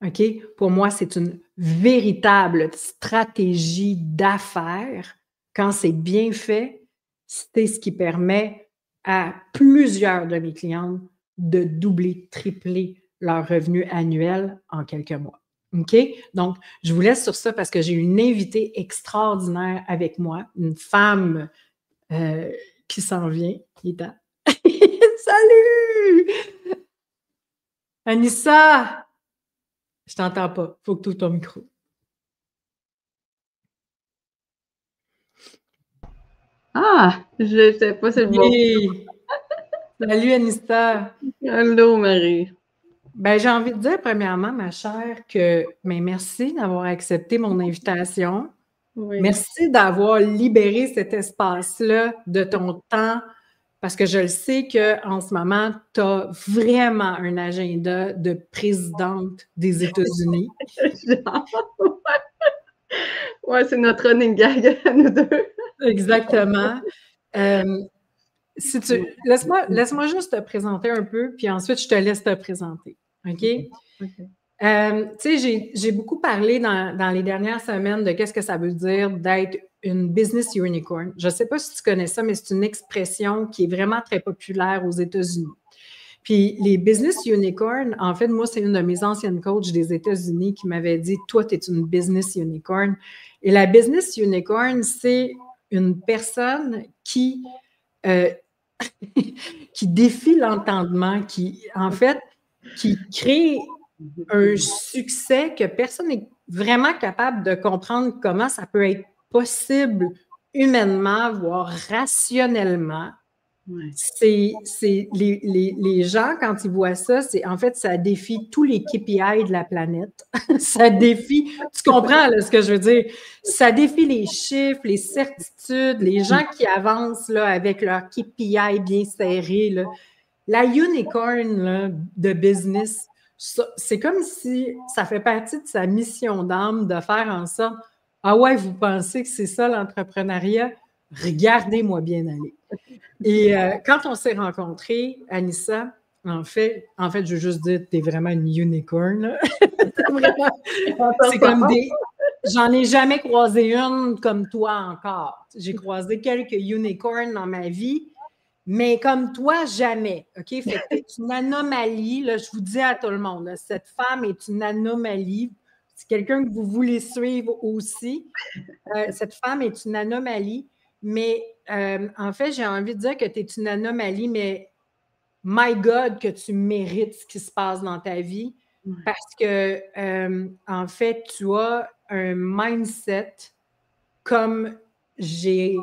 S1: OK? Pour moi, c'est une véritable stratégie d'affaires. Quand c'est bien fait, c'est ce qui permet à plusieurs de mes clientes de doubler, tripler leur revenu annuel en quelques mois. OK? Donc, je vous laisse sur ça parce que j'ai une invitée extraordinaire avec moi, une femme qui s'en vient, qui est à... Salut! Anissa! Je t'entends pas. Faut que tu ouvres ton micro.
S2: Ah, je sais pas si c'est le bon.
S1: Salut Anissa.
S2: Allô, Marie.
S1: Ben, j'ai envie de dire, premièrement, ma chère, que merci d'avoir accepté mon invitation.
S2: Oui.
S1: Merci d'avoir libéré cet espace-là de ton temps, parce que je le sais qu'en ce moment, tu as vraiment un agenda de présidente des États-Unis.
S2: Ouais, c'est notre running gag à nous deux.
S1: Exactement. Laisse-moi juste te présenter un peu, puis ensuite, je te laisse te présenter. OK?
S2: Okay.
S1: Tu sais, j'ai beaucoup parlé dans les dernières semaines de qu'est-ce que ça veut dire d'être une business unicorn. Je ne sais pas si tu connais ça, mais c'est une expression qui est vraiment très populaire aux États-Unis. Puis les business unicorns, en fait, moi, c'est une de mes anciennes coachs des États-Unis qui m'avait dit « Toi, tu es une business unicorn ». Et la business unicorn, c'est une personne qui défie l'entendement, qui, en fait, qui crée un succès que personne n'est vraiment capable de comprendre comment ça peut être possible humainement, voire rationnellement. Ouais. Les gens, quand ils voient ça, en fait, ça défie tous les KPI de la planète. Ça défie, tu comprends là, ce que je veux dire? Ça défie les chiffres, les certitudes, les gens qui avancent là, avec leur KPI bien serré. Là. La unicorn là, de business, c'est comme si ça fait partie de sa mission d'âme de faire en sorte, ah ouais, vous pensez que c'est ça l'entrepreneuriat? Regardez-moi bien aller. Et quand on s'est rencontrés, Anissa, en fait, je veux juste dire, t'es vraiment une unicorn. C'est comme j'en ai jamais croisé une comme toi encore. J'ai croisé quelques unicorns dans ma vie, mais comme toi, jamais. OK? Fait que t'es une anomalie. Là, je vous dis à tout le monde, là, cette femme est une anomalie. C'est quelqu'un que vous voulez suivre aussi. Cette femme est une anomalie. Mais en fait, j'ai envie de dire que tu es une anomalie, mais my God, que tu mérites ce qui se passe dans ta vie parce que, en fait, tu as un mindset comme j'ai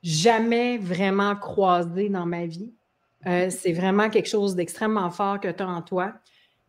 S1: jamais vraiment croisé dans ma vie. C'est vraiment quelque chose d'extrêmement fort que tu as en toi.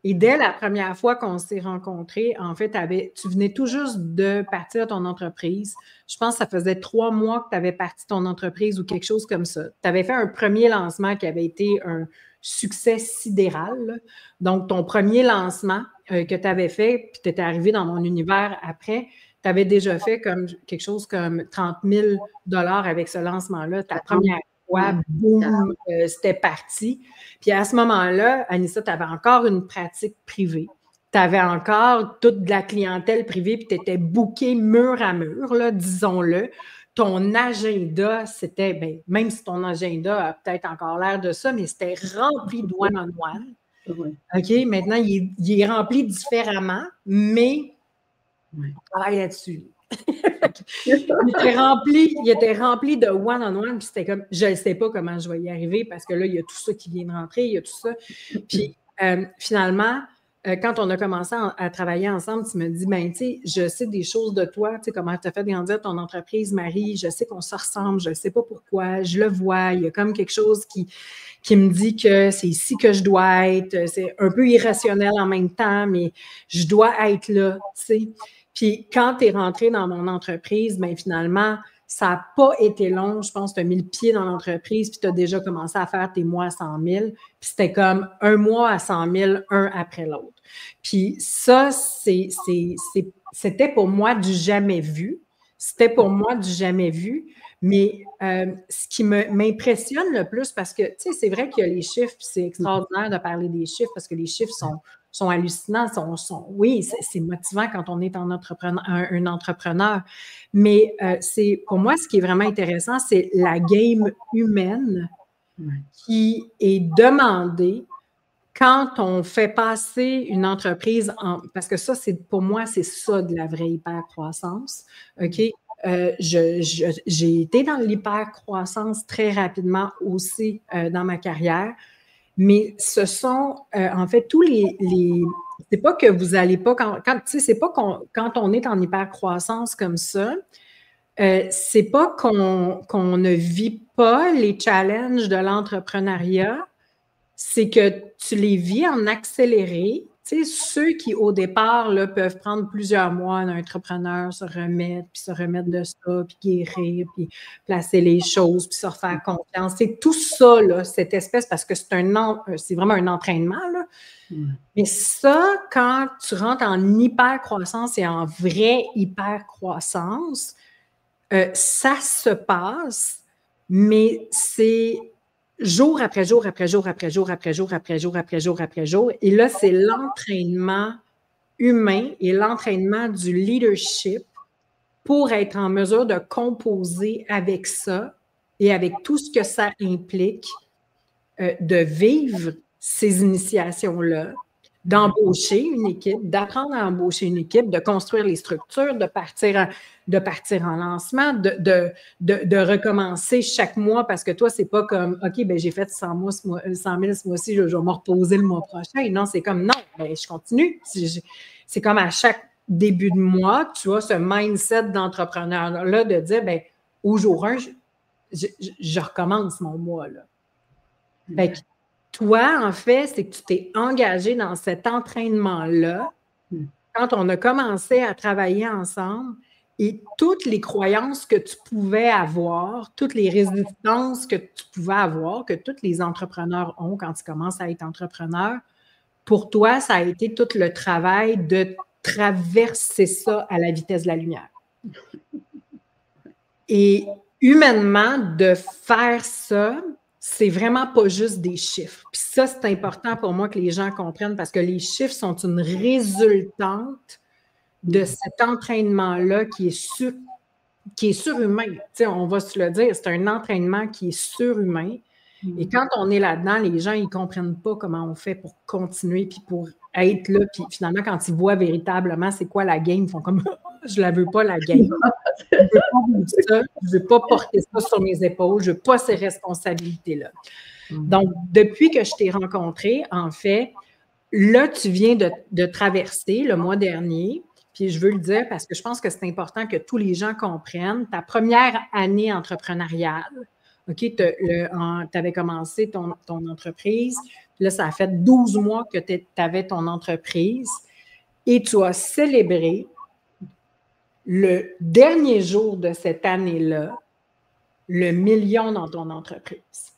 S1: Et dès la première fois qu'on s'est rencontrés, en fait, tu venais tout juste de partir ton entreprise. Je pense que ça faisait 3 mois que tu avais parti ton entreprise ou quelque chose comme ça. Tu avais fait un premier lancement qui avait été un succès sidéral, là. Donc, ton premier lancement que tu avais fait, puis tu étais arrivé dans mon univers après, tu avais déjà fait comme quelque chose comme 30 000 $ avec ce lancement-là. Ta première fois, boum, c'était parti. Puis à ce moment-là, Anissa, tu avais encore une pratique privée. Tu avais encore toute de la clientèle privée, puis tu étais booké mur à mur, là, disons-le. Ton agenda, c'était, ben, même si ton agenda a peut-être encore l'air de ça, mais c'était rempli de one-on-one. OK, maintenant, il est rempli différemment, mais on travaille là-dessus. il était rempli de one-on-one, puis c'était comme, je ne sais pas comment je vais y arriver parce que là, il y a tout ça qui vient de rentrer, il y a tout ça. Puis finalement, quand on a commencé à travailler ensemble, tu me dis, ben, tu sais, je sais des choses de toi, tu sais, comment tu as fait grandir ton entreprise, Marie, je sais qu'on se ressemble, je ne sais pas pourquoi, je le vois, il y a comme quelque chose qui me dit que c'est ici que je dois être, c'est un peu irrationnel en même temps, mais je dois être là, tu sais. Puis quand tu es rentré dans mon entreprise, bien finalement, ça n'a pas été long. Je pense que tu as mis le pied dans l'entreprise, puis tu as déjà commencé à faire tes mois à 100 000. Puis c'était comme un mois à 100 000, un après l'autre. Puis ça, c'était pour moi du jamais vu. C'était pour moi du jamais vu. Mais ce qui m'impressionne le plus, parce que, tu sais, c'est vrai qu'il y a les chiffres, puis c'est extraordinaire de parler des chiffres, parce que les chiffres sont hallucinants. Oui, c'est motivant quand on est un entrepreneur. Mais pour moi, ce qui est vraiment intéressant, c'est la game humaine qui est demandée quand on fait passer une entreprise parce que ça, pour moi, c'est ça de la vraie hypercroissance. OK? J'ai été dans l'hypercroissance très rapidement aussi dans ma carrière. Mais ce sont, en fait, tous c'est pas que vous allez pas, tu sais, c'est pas quand on est en hypercroissance comme ça, c'est pas qu'on ne vit pas les challenges de l'entrepreneuriat, c'est que tu les vis en accéléré. Tu sais, ceux qui, au départ, là, peuvent prendre plusieurs mois, un entrepreneur, se remettre de ça, puis guérir, puis placer les choses, puis se refaire confiance. C'est tout ça, là, cette espèce, parce que c'est vraiment un entraînement, là. Mais ça, quand tu rentres en hyper-croissance et en vraie hyper-croissance, ça se passe, mais c'est jour après jour, après jour, après jour, après jour, après jour, après jour, après jour. Et là, c'est l'entraînement humain et l'entraînement du leadership pour être en mesure de composer avec ça et avec tout ce que ça implique, de vivre ces initiations-là, d'embaucher une équipe, d'apprendre à embaucher une équipe, de construire les structures, de partir en lancement, de recommencer chaque mois parce que toi, c'est pas comme OK, ben j'ai fait 100 000 ce mois-ci, je vais me reposer le mois prochain. Non, c'est comme non, ben, je continue. C'est comme à chaque début de mois, tu as ce mindset d'entrepreneur-là de dire ben, au jour 1, je recommence mon mois. Là. Fait que toi, en fait, c'est que tu t'es engagé dans cet entraînement-là quand on a commencé à travailler ensemble et toutes les croyances que tu pouvais avoir, toutes les résistances que tu pouvais avoir, que tous les entrepreneurs ont quand ils commencent à être entrepreneurs, pour toi, ça a été tout le travail de traverser ça à la vitesse de la lumière. Et humainement, de faire ça, c'est vraiment pas juste des chiffres. Puis ça, c'est important pour moi que les gens comprennent parce que les chiffres sont une résultante de cet entraînement-là qui est surhumain. Tu sais, on va se le dire, c'est un entraînement qui est surhumain. Et quand on est là-dedans, les gens, ils ne comprennent pas comment on fait pour continuer puis pour être là. Puis finalement, quand ils voient véritablement c'est quoi la game, ils font comme « je la veux pas, la game. Je ne veux pas vivre ça. Je ne veux pas porter ça sur mes épaules. Je ne veux pas ces responsabilités-là. » Donc, depuis que je t'ai rencontré, en fait, là, tu viens de traverser le mois dernier. Puis je veux le dire parce que je pense que c'est important que tous les gens comprennent ta première année entrepreneuriale. OK, tu avais commencé ton entreprise, Là, ça a fait 12 mois que tu avais ton entreprise et tu as célébré le dernier jour de cette année-là le million dans ton entreprise.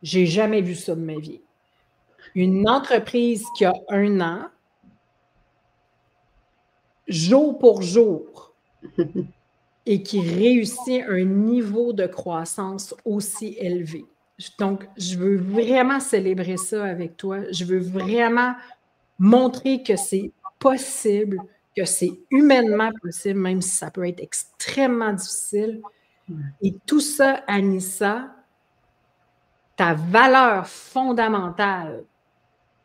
S1: J'ai jamais vu ça de ma vie. Une entreprise qui a 1 an, jour pour jour, et qui réussit un niveau de croissance aussi élevé. Donc, je veux vraiment célébrer ça avec toi. Je veux vraiment montrer que c'est possible, que c'est humainement possible, même si ça peut être extrêmement difficile. Et tout ça, Anissa, ta valeur fondamentale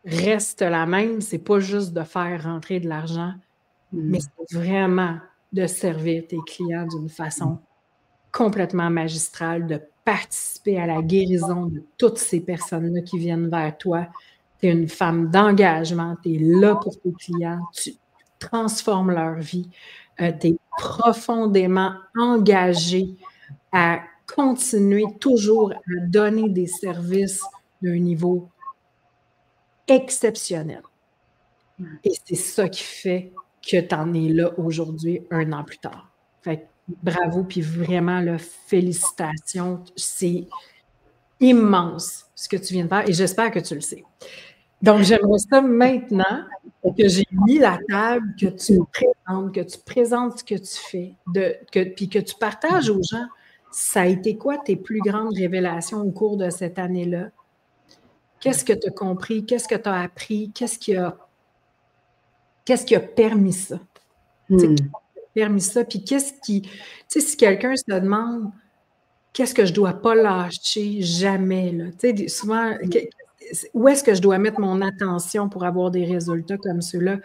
S1: reste la même. C'est pas juste de faire rentrer de l'argent, mais c'est vraiment de servir tes clients d'une façon complètement magistrale, de participer à la guérison de toutes ces personnes-là qui viennent vers toi. Tu es une femme d'engagement, tu es là pour tes clients, tu transformes leur vie, tu es profondément engagée à continuer toujours à donner des services d'un niveau exceptionnel. Et c'est ça qui fait que tu en es là aujourd'hui, 1 an plus tard. Fait que bravo, puis vraiment, là, félicitations. C'est immense ce que tu viens de faire et j'espère que tu le sais. Donc, j'aimerais ça maintenant que j'ai mis la table, que tu présentes ce que tu fais, puis que tu partages aux gens. Ça a été quoi tes plus grandes révélations au cours de cette année-là? Qu'est-ce que tu as compris? Qu'est-ce que tu as appris? Qu'est-ce qui a permis ça? Permis ça? Puis qu'est-ce qui... Tu sais, si quelqu'un se demande qu'est-ce que je ne dois pas lâcher jamais, là. Tu sais, souvent, où est-ce que je dois mettre mon attention pour avoir des résultats comme ceux-là?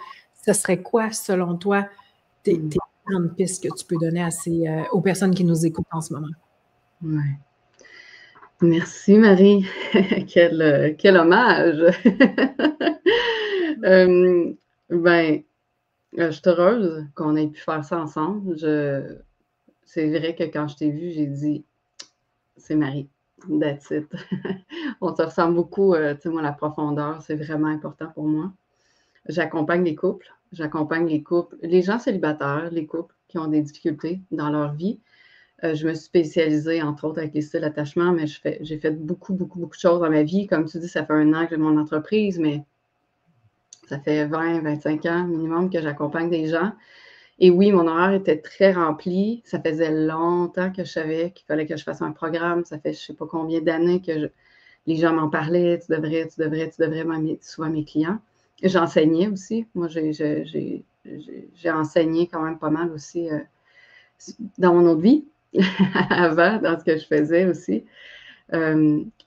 S1: Ce serait quoi, selon toi, tes grandes pistes que tu peux donner aux personnes qui nous écoutent en ce moment?
S2: Oui. Merci, Marie. Quel hommage! Je suis heureuse qu'on ait pu faire ça ensemble. C'est vrai que quand je t'ai vue, j'ai dit « c'est Marie, that's it ». On se ressemble beaucoup. Tu sais, moi, la profondeur, c'est vraiment important pour moi. J'accompagne les couples, les gens célibataires, les couples qui ont des difficultés dans leur vie. Je me suis spécialisée, entre autres, avec les styles d'attachement, mais j'ai fait beaucoup de choses dans ma vie. Comme tu dis, ça fait 1 an que j'ai mon entreprise, mais ça fait 20-25 ans minimum que j'accompagne des gens. Et oui, mon horaire était très rempli. Ça faisait longtemps que je savais qu'il fallait que je fasse un programme. Ça fait je ne sais pas combien d'années que les gens m'en parlaient. Tu devrais, souvent mes clients. J'enseignais aussi. Moi, j'ai enseigné quand même pas mal aussi dans mon autre vie. Avant, dans ce que je faisais aussi.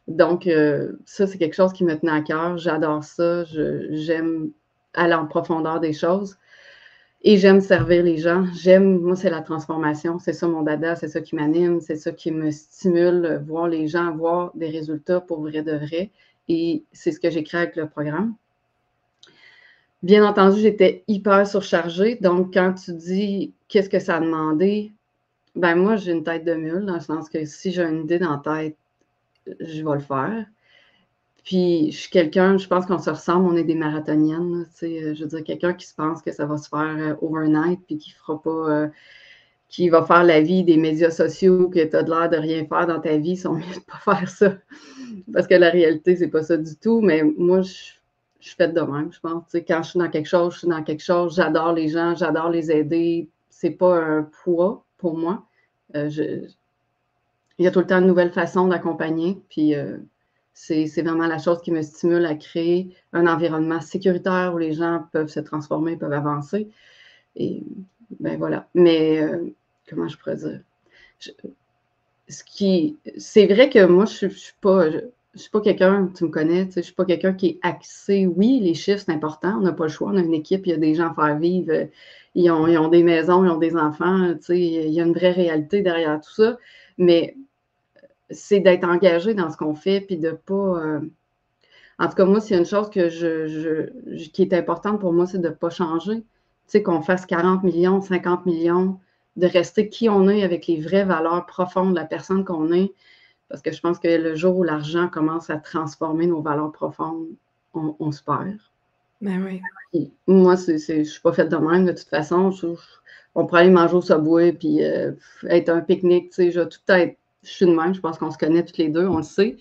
S2: Donc, ça, c'est quelque chose qui me tenait à cœur. J'adore ça. J'aime aller en profondeur des choses et j'aime servir les gens. Moi, c'est la transformation. C'est ça mon dada, c'est ça qui m'anime, c'est ça qui me stimule, voir les gens avoir des résultats pour vrai de vrai. Et c'est ce que j'ai créé avec le programme. Bien entendu, j'étais hyper surchargée. Donc, quand tu dis qu'est-ce que ça a demandé, ben moi, j'ai une tête de mule, dans le sens que si j'ai une idée dans la tête, je vais le faire. Puis, je suis quelqu'un, je pense qu'on se ressemble, on est des marathoniennes. Tu sais, je veux dire, quelqu'un qui se pense que ça va se faire overnight, puis qui fera pas, qui va faire la vie des médias sociaux, que tu as de l'air de rien faire dans ta vie, ils sont mieux de pas faire ça. Parce que la réalité, c'est pas ça du tout. Mais moi, je suis faite de même, je pense. Tu sais, quand je suis dans quelque chose, je suis dans quelque chose. J'adore les gens, j'adore les aider. C'est pas un poids pour moi. Il y a tout le temps de nouvelles façons d'accompagner. Puis c'est vraiment la chose qui me stimule à créer un environnement sécuritaire où les gens peuvent se transformer, peuvent avancer. Et ben voilà. Mais comment je pourrais dire? C'est vrai que moi, je suis pas quelqu'un, tu me connais, tu sais, je suis pas quelqu'un qui est axé. Oui, les chiffres, c'est important, on n'a pas le choix, on a une équipe, il y a des gens à faire vivre, ils ont des maisons, ils ont des enfants, tu sais, il y a une vraie réalité derrière tout ça, mais c'est d'être engagé dans ce qu'on fait, puis de pas... En tout cas, moi, c'est une chose qui est importante pour moi, c'est de ne pas changer. Tu sais, qu'on fasse 40 millions, 50 millions, de rester qui on est avec les vraies valeurs profondes de la personne qu'on est, Parce que je pense que le jour où l'argent commence à transformer nos valeurs profondes, on se perd.
S1: Ben oui.
S2: Puis moi, je ne suis pas faite de même, de toute façon. On pourrait aller manger au Subway, puis être un pique-nique, tu sais, je vais tout le temps être. Je suis de même, je pense qu'on se connaît toutes les deux, on le sait.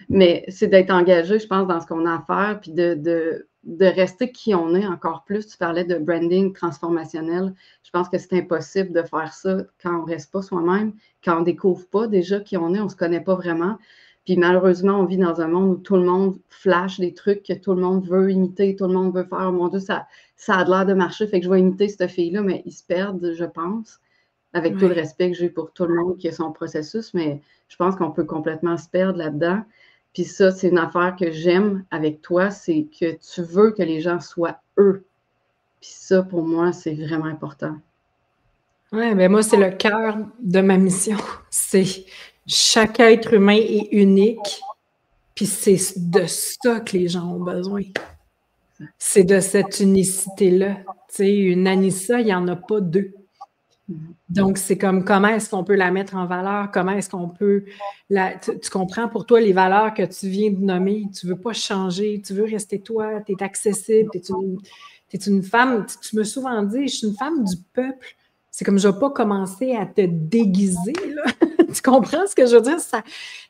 S2: Mais c'est d'être engagé, je pense, dans ce qu'on a à faire, puis de rester qui on est encore plus. Tu parlais de branding transformationnel. Je pense que c'est impossible de faire ça quand on ne reste pas soi-même, quand on ne découvre pas déjà qui on est, on ne se connaît pas vraiment. Puis malheureusement, on vit dans un monde où tout le monde flash des trucs que tout le monde veut imiter, tout le monde veut faire. Oh mon Dieu, ça a l'air de marcher, fait que je vais imiter cette fille-là, mais ils se perdent, je pense, avec tout le respect que j'ai pour tout le monde qui a son processus, mais je pense qu'on peut complètement se perdre là-dedans. Puis ça, c'est une affaire que j'aime avec toi, c'est que tu veux que les gens soient eux. Puis ça, pour moi, c'est vraiment important.
S1: Oui, ben moi, c'est le cœur de ma mission. C'est chaque être humain est unique, puis c'est de ça que les gens ont besoin. C'est de cette unicité-là. Tu sais, une Anissa, il n'y en a pas deux. Donc, c'est comme comment est-ce qu'on peut la mettre en valeur, comment est-ce qu'on peut tu comprends pour toi les valeurs que tu viens de nommer, tu ne veux pas changer, tu veux rester toi, tu es accessible, tu es une femme, tu m'as souvent dit, je suis une femme du peuple. C'est comme je ne vais pas commencer à te déguiser, là. Tu comprends ce que je veux dire?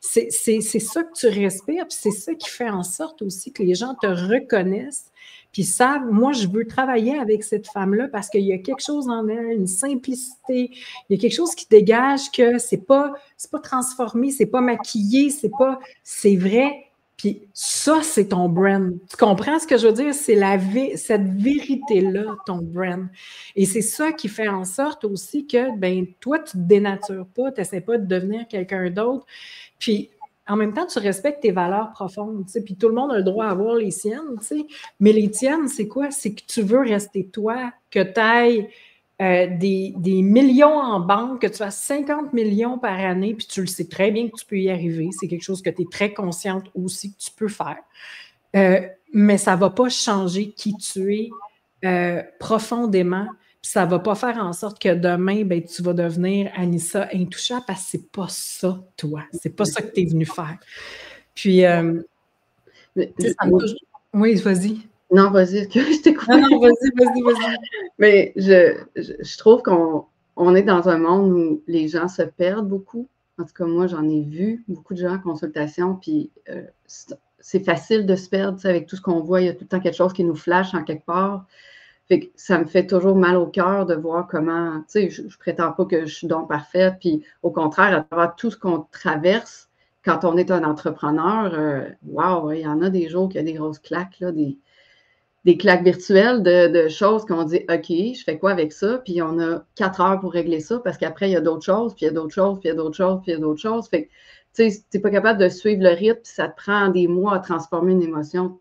S1: C'est ça que tu respires, puis c'est ça qui fait en sorte aussi que les gens te reconnaissent, puis savent, moi, je veux travailler avec cette femme-là parce qu'il y a quelque chose en elle, une simplicité, il y a quelque chose qui dégage que c'est pas transformé, c'est pas maquillé, c'est vrai. Puis ça, c'est ton brand. Tu comprends ce que je veux dire? C'est cette vérité-là, ton brand. Et c'est ça qui fait en sorte aussi que, ben, toi, tu te dénatures pas, tu n'essaies pas de devenir quelqu'un d'autre. Puis, en même temps, tu respectes tes valeurs profondes, tu sais, puis tout le monde a le droit à avoir les siennes, tu sais. Mais les tiennes, c'est quoi? C'est que tu veux rester toi, que tu ailles des millions en banque, que tu fasses 50 millions par année, puis tu le sais très bien que tu peux y arriver. C'est quelque chose que tu es très consciente aussi que tu peux faire. Mais ça ne va pas changer qui tu es profondément. Puis ça ne va pas faire en sorte que demain, ben, tu vas devenir Anissa intouchable parce que c'est pas ça, toi. C'est pas ça que tu es venu faire. Puis, ça me touche. Oui, vas-y.
S2: Non, vas-y, je t'ai coupé.
S1: Non, vas-y.
S2: Mais je trouve qu'on est dans un monde où les gens se perdent beaucoup. En tout cas, moi, j'en ai vu beaucoup de gens en consultation, puis c'est facile de se perdre, tu sais, avec tout ce qu'on voit. Il y a tout le temps quelque chose qui nous flash en quelque part. Fait que ça me fait toujours mal au cœur de voir comment, tu sais, je prétends pas que je suis donc parfaite, puis au contraire, à travers tout ce qu'on traverse, quand on est un entrepreneur, wow, il y en a des jours qu'il y a des grosses claques, là, des claques virtuelles de choses qu'on dit, OK, je fais quoi avec ça? Puis on a 4 heures pour régler ça, parce qu'après, il y a d'autres choses, puis il y a d'autres choses, puis il y a d'autres choses, puis il y a d'autres choses. Fait que, tu sais, tu n'es pas capable de suivre le rythme, puis ça te prend des mois à transformer une émotion,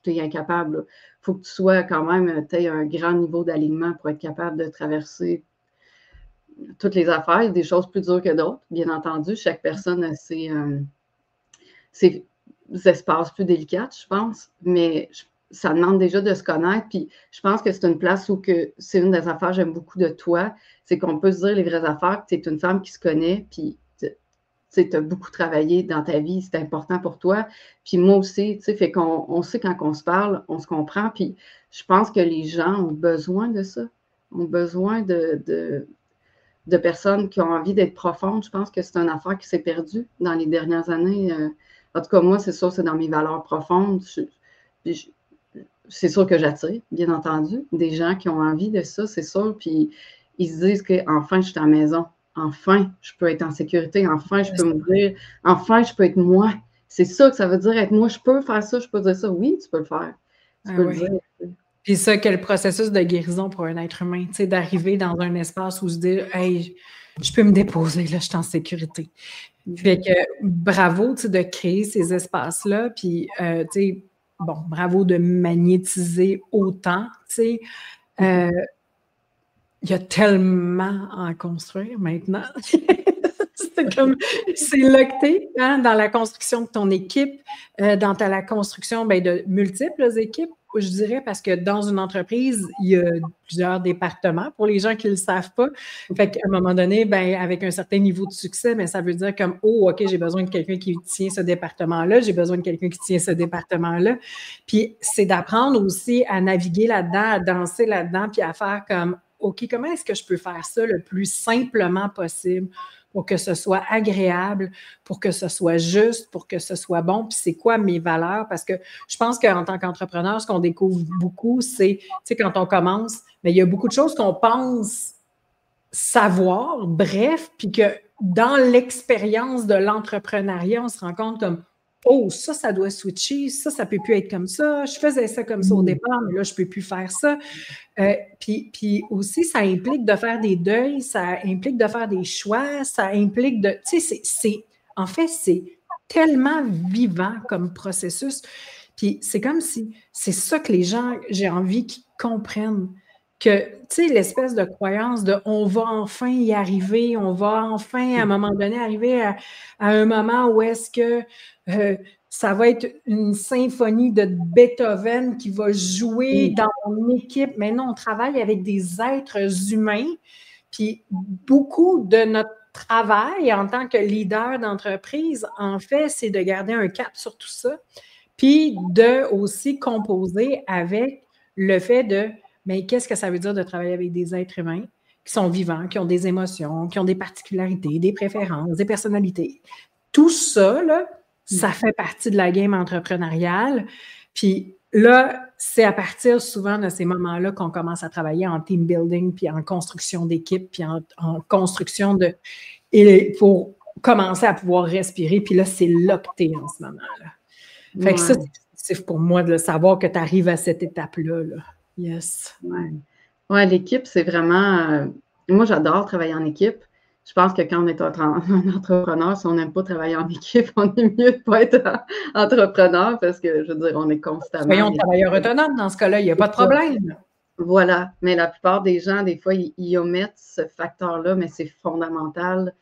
S2: tu es incapable. Il faut que tu sois quand même, tu aies un grand niveau d'alignement pour être capable de traverser toutes les affaires. Il y a des choses plus dures que d'autres, bien entendu. Chaque personne a ses espaces plus délicats, je pense, mais ça demande déjà de se connaître. Puis je pense que c'est une place où c'est une des affaires que j'aime beaucoup de toi, c'est qu'on peut se dire les vraies affaires, que tu es une femme qui se connaît, puis tu as beaucoup travaillé dans ta vie, c'est important pour toi. Puis moi aussi, tu sais, fait qu'on sait quand on se parle, on se comprend. Puis je pense que les gens ont besoin de ça, ont besoin de personnes qui ont envie d'être profondes. Je pense que c'est une affaire qui s'est perdue dans les dernières années. En tout cas, moi, c'est sûr, c'est dans mes valeurs profondes. C'est sûr que j'attire, bien entendu, des gens qui ont envie de ça, c'est sûr. Puis ils se disent qu'enfin, je suis à la maison. Enfin, je peux être en sécurité. Enfin, je peux m'ouvrir. Enfin, je peux être moi. C'est ça que ça veut dire être moi. Je peux faire ça, je peux dire ça. Oui, tu peux le faire. Tu peux le dire.
S1: Puis ça, quel processus de guérison pour un être humain, tu sais, d'arriver dans un espace où se dire, hey, je peux me déposer, là, je suis en sécurité. Fait que bravo, tu sais, de créer ces espaces-là, puis, tu sais, bon, bravo de magnétiser autant, tu sais. Il y a tellement à en construire maintenant. C'est là que t'es, hein, dans la construction de ton équipe, dans la construction de multiples équipes. je dirais parce que dans une entreprise, il y a plusieurs départements pour les gens qui ne le savent pas. Fait qu'à un moment donné, ben, avec un certain niveau de succès, mais ça veut dire comme, oh, OK, j'ai besoin de quelqu'un qui tient ce département-là, j'ai besoin de quelqu'un qui tient ce département-là. Puis c'est d'apprendre aussi à naviguer là-dedans, à danser là-dedans, puis à faire comme, OK, comment est-ce que je peux faire ça le plus simplement possible pour que ce soit agréable, pour que ce soit juste, pour que ce soit bon, puis c'est quoi mes valeurs? Parce que je pense qu'en tant qu'entrepreneur, ce qu'on découvre beaucoup, c'est, tu sais, quand on commence, mais il y a beaucoup de choses qu'on pense savoir, bref, puis que dans l'expérience de l'entrepreneuriat, on se rend compte comme, oh, ça doit switcher, ça peut plus être comme ça, je faisais ça comme ça au départ, mais là, je peux plus faire ça. Puis aussi, ça implique de faire des deuils, ça implique de faire des choix, ça implique de... Tu sais, en fait, c'est tellement vivant comme processus. Puis c'est comme si c'est ça que les gens, j'ai envie qu'ils comprennent. Que, tu sais, l'espèce de croyance de on va enfin y arriver, on va enfin, à un moment donné, arriver à un moment où est-ce que ça va être une symphonie de Beethoven qui va jouer dans mon équipe. Mais non, on travaille avec des êtres humains. Puis beaucoup de notre travail en tant que leader d'entreprise, en fait, c'est de garder un cap sur tout ça. Puis de aussi composer avec le fait de, mais qu'est-ce que ça veut dire de travailler avec des êtres humains qui sont vivants, qui ont des émotions, qui ont des particularités, des préférences, des personnalités. Tout ça, là, ça fait partie de la game entrepreneuriale. Puis là, c'est à partir souvent de ces moments-là qu'on commence à travailler en team building, puis en construction d'équipe, puis en construction de... Et pour commencer à pouvoir respirer. Puis là, c'est là que t'es en ce moment-là. Fait que ça, c'est pour moi de le savoir que tu arrives à cette étape-là. Là. Yes.
S2: Ouais, l'équipe, c'est vraiment... moi, j'adore travailler en équipe. Je pense que quand on est un entrepreneur, si on n'aime pas travailler en équipe, on est mieux de ne pas être entrepreneur parce que, je veux dire, on est constamment...
S1: Soyons travailleurs autonomes dans ce cas-là, il n'y a pas de problème.
S2: Voilà, mais la plupart des gens, des fois, ils omettent ce facteur-là, mais c'est fondamental.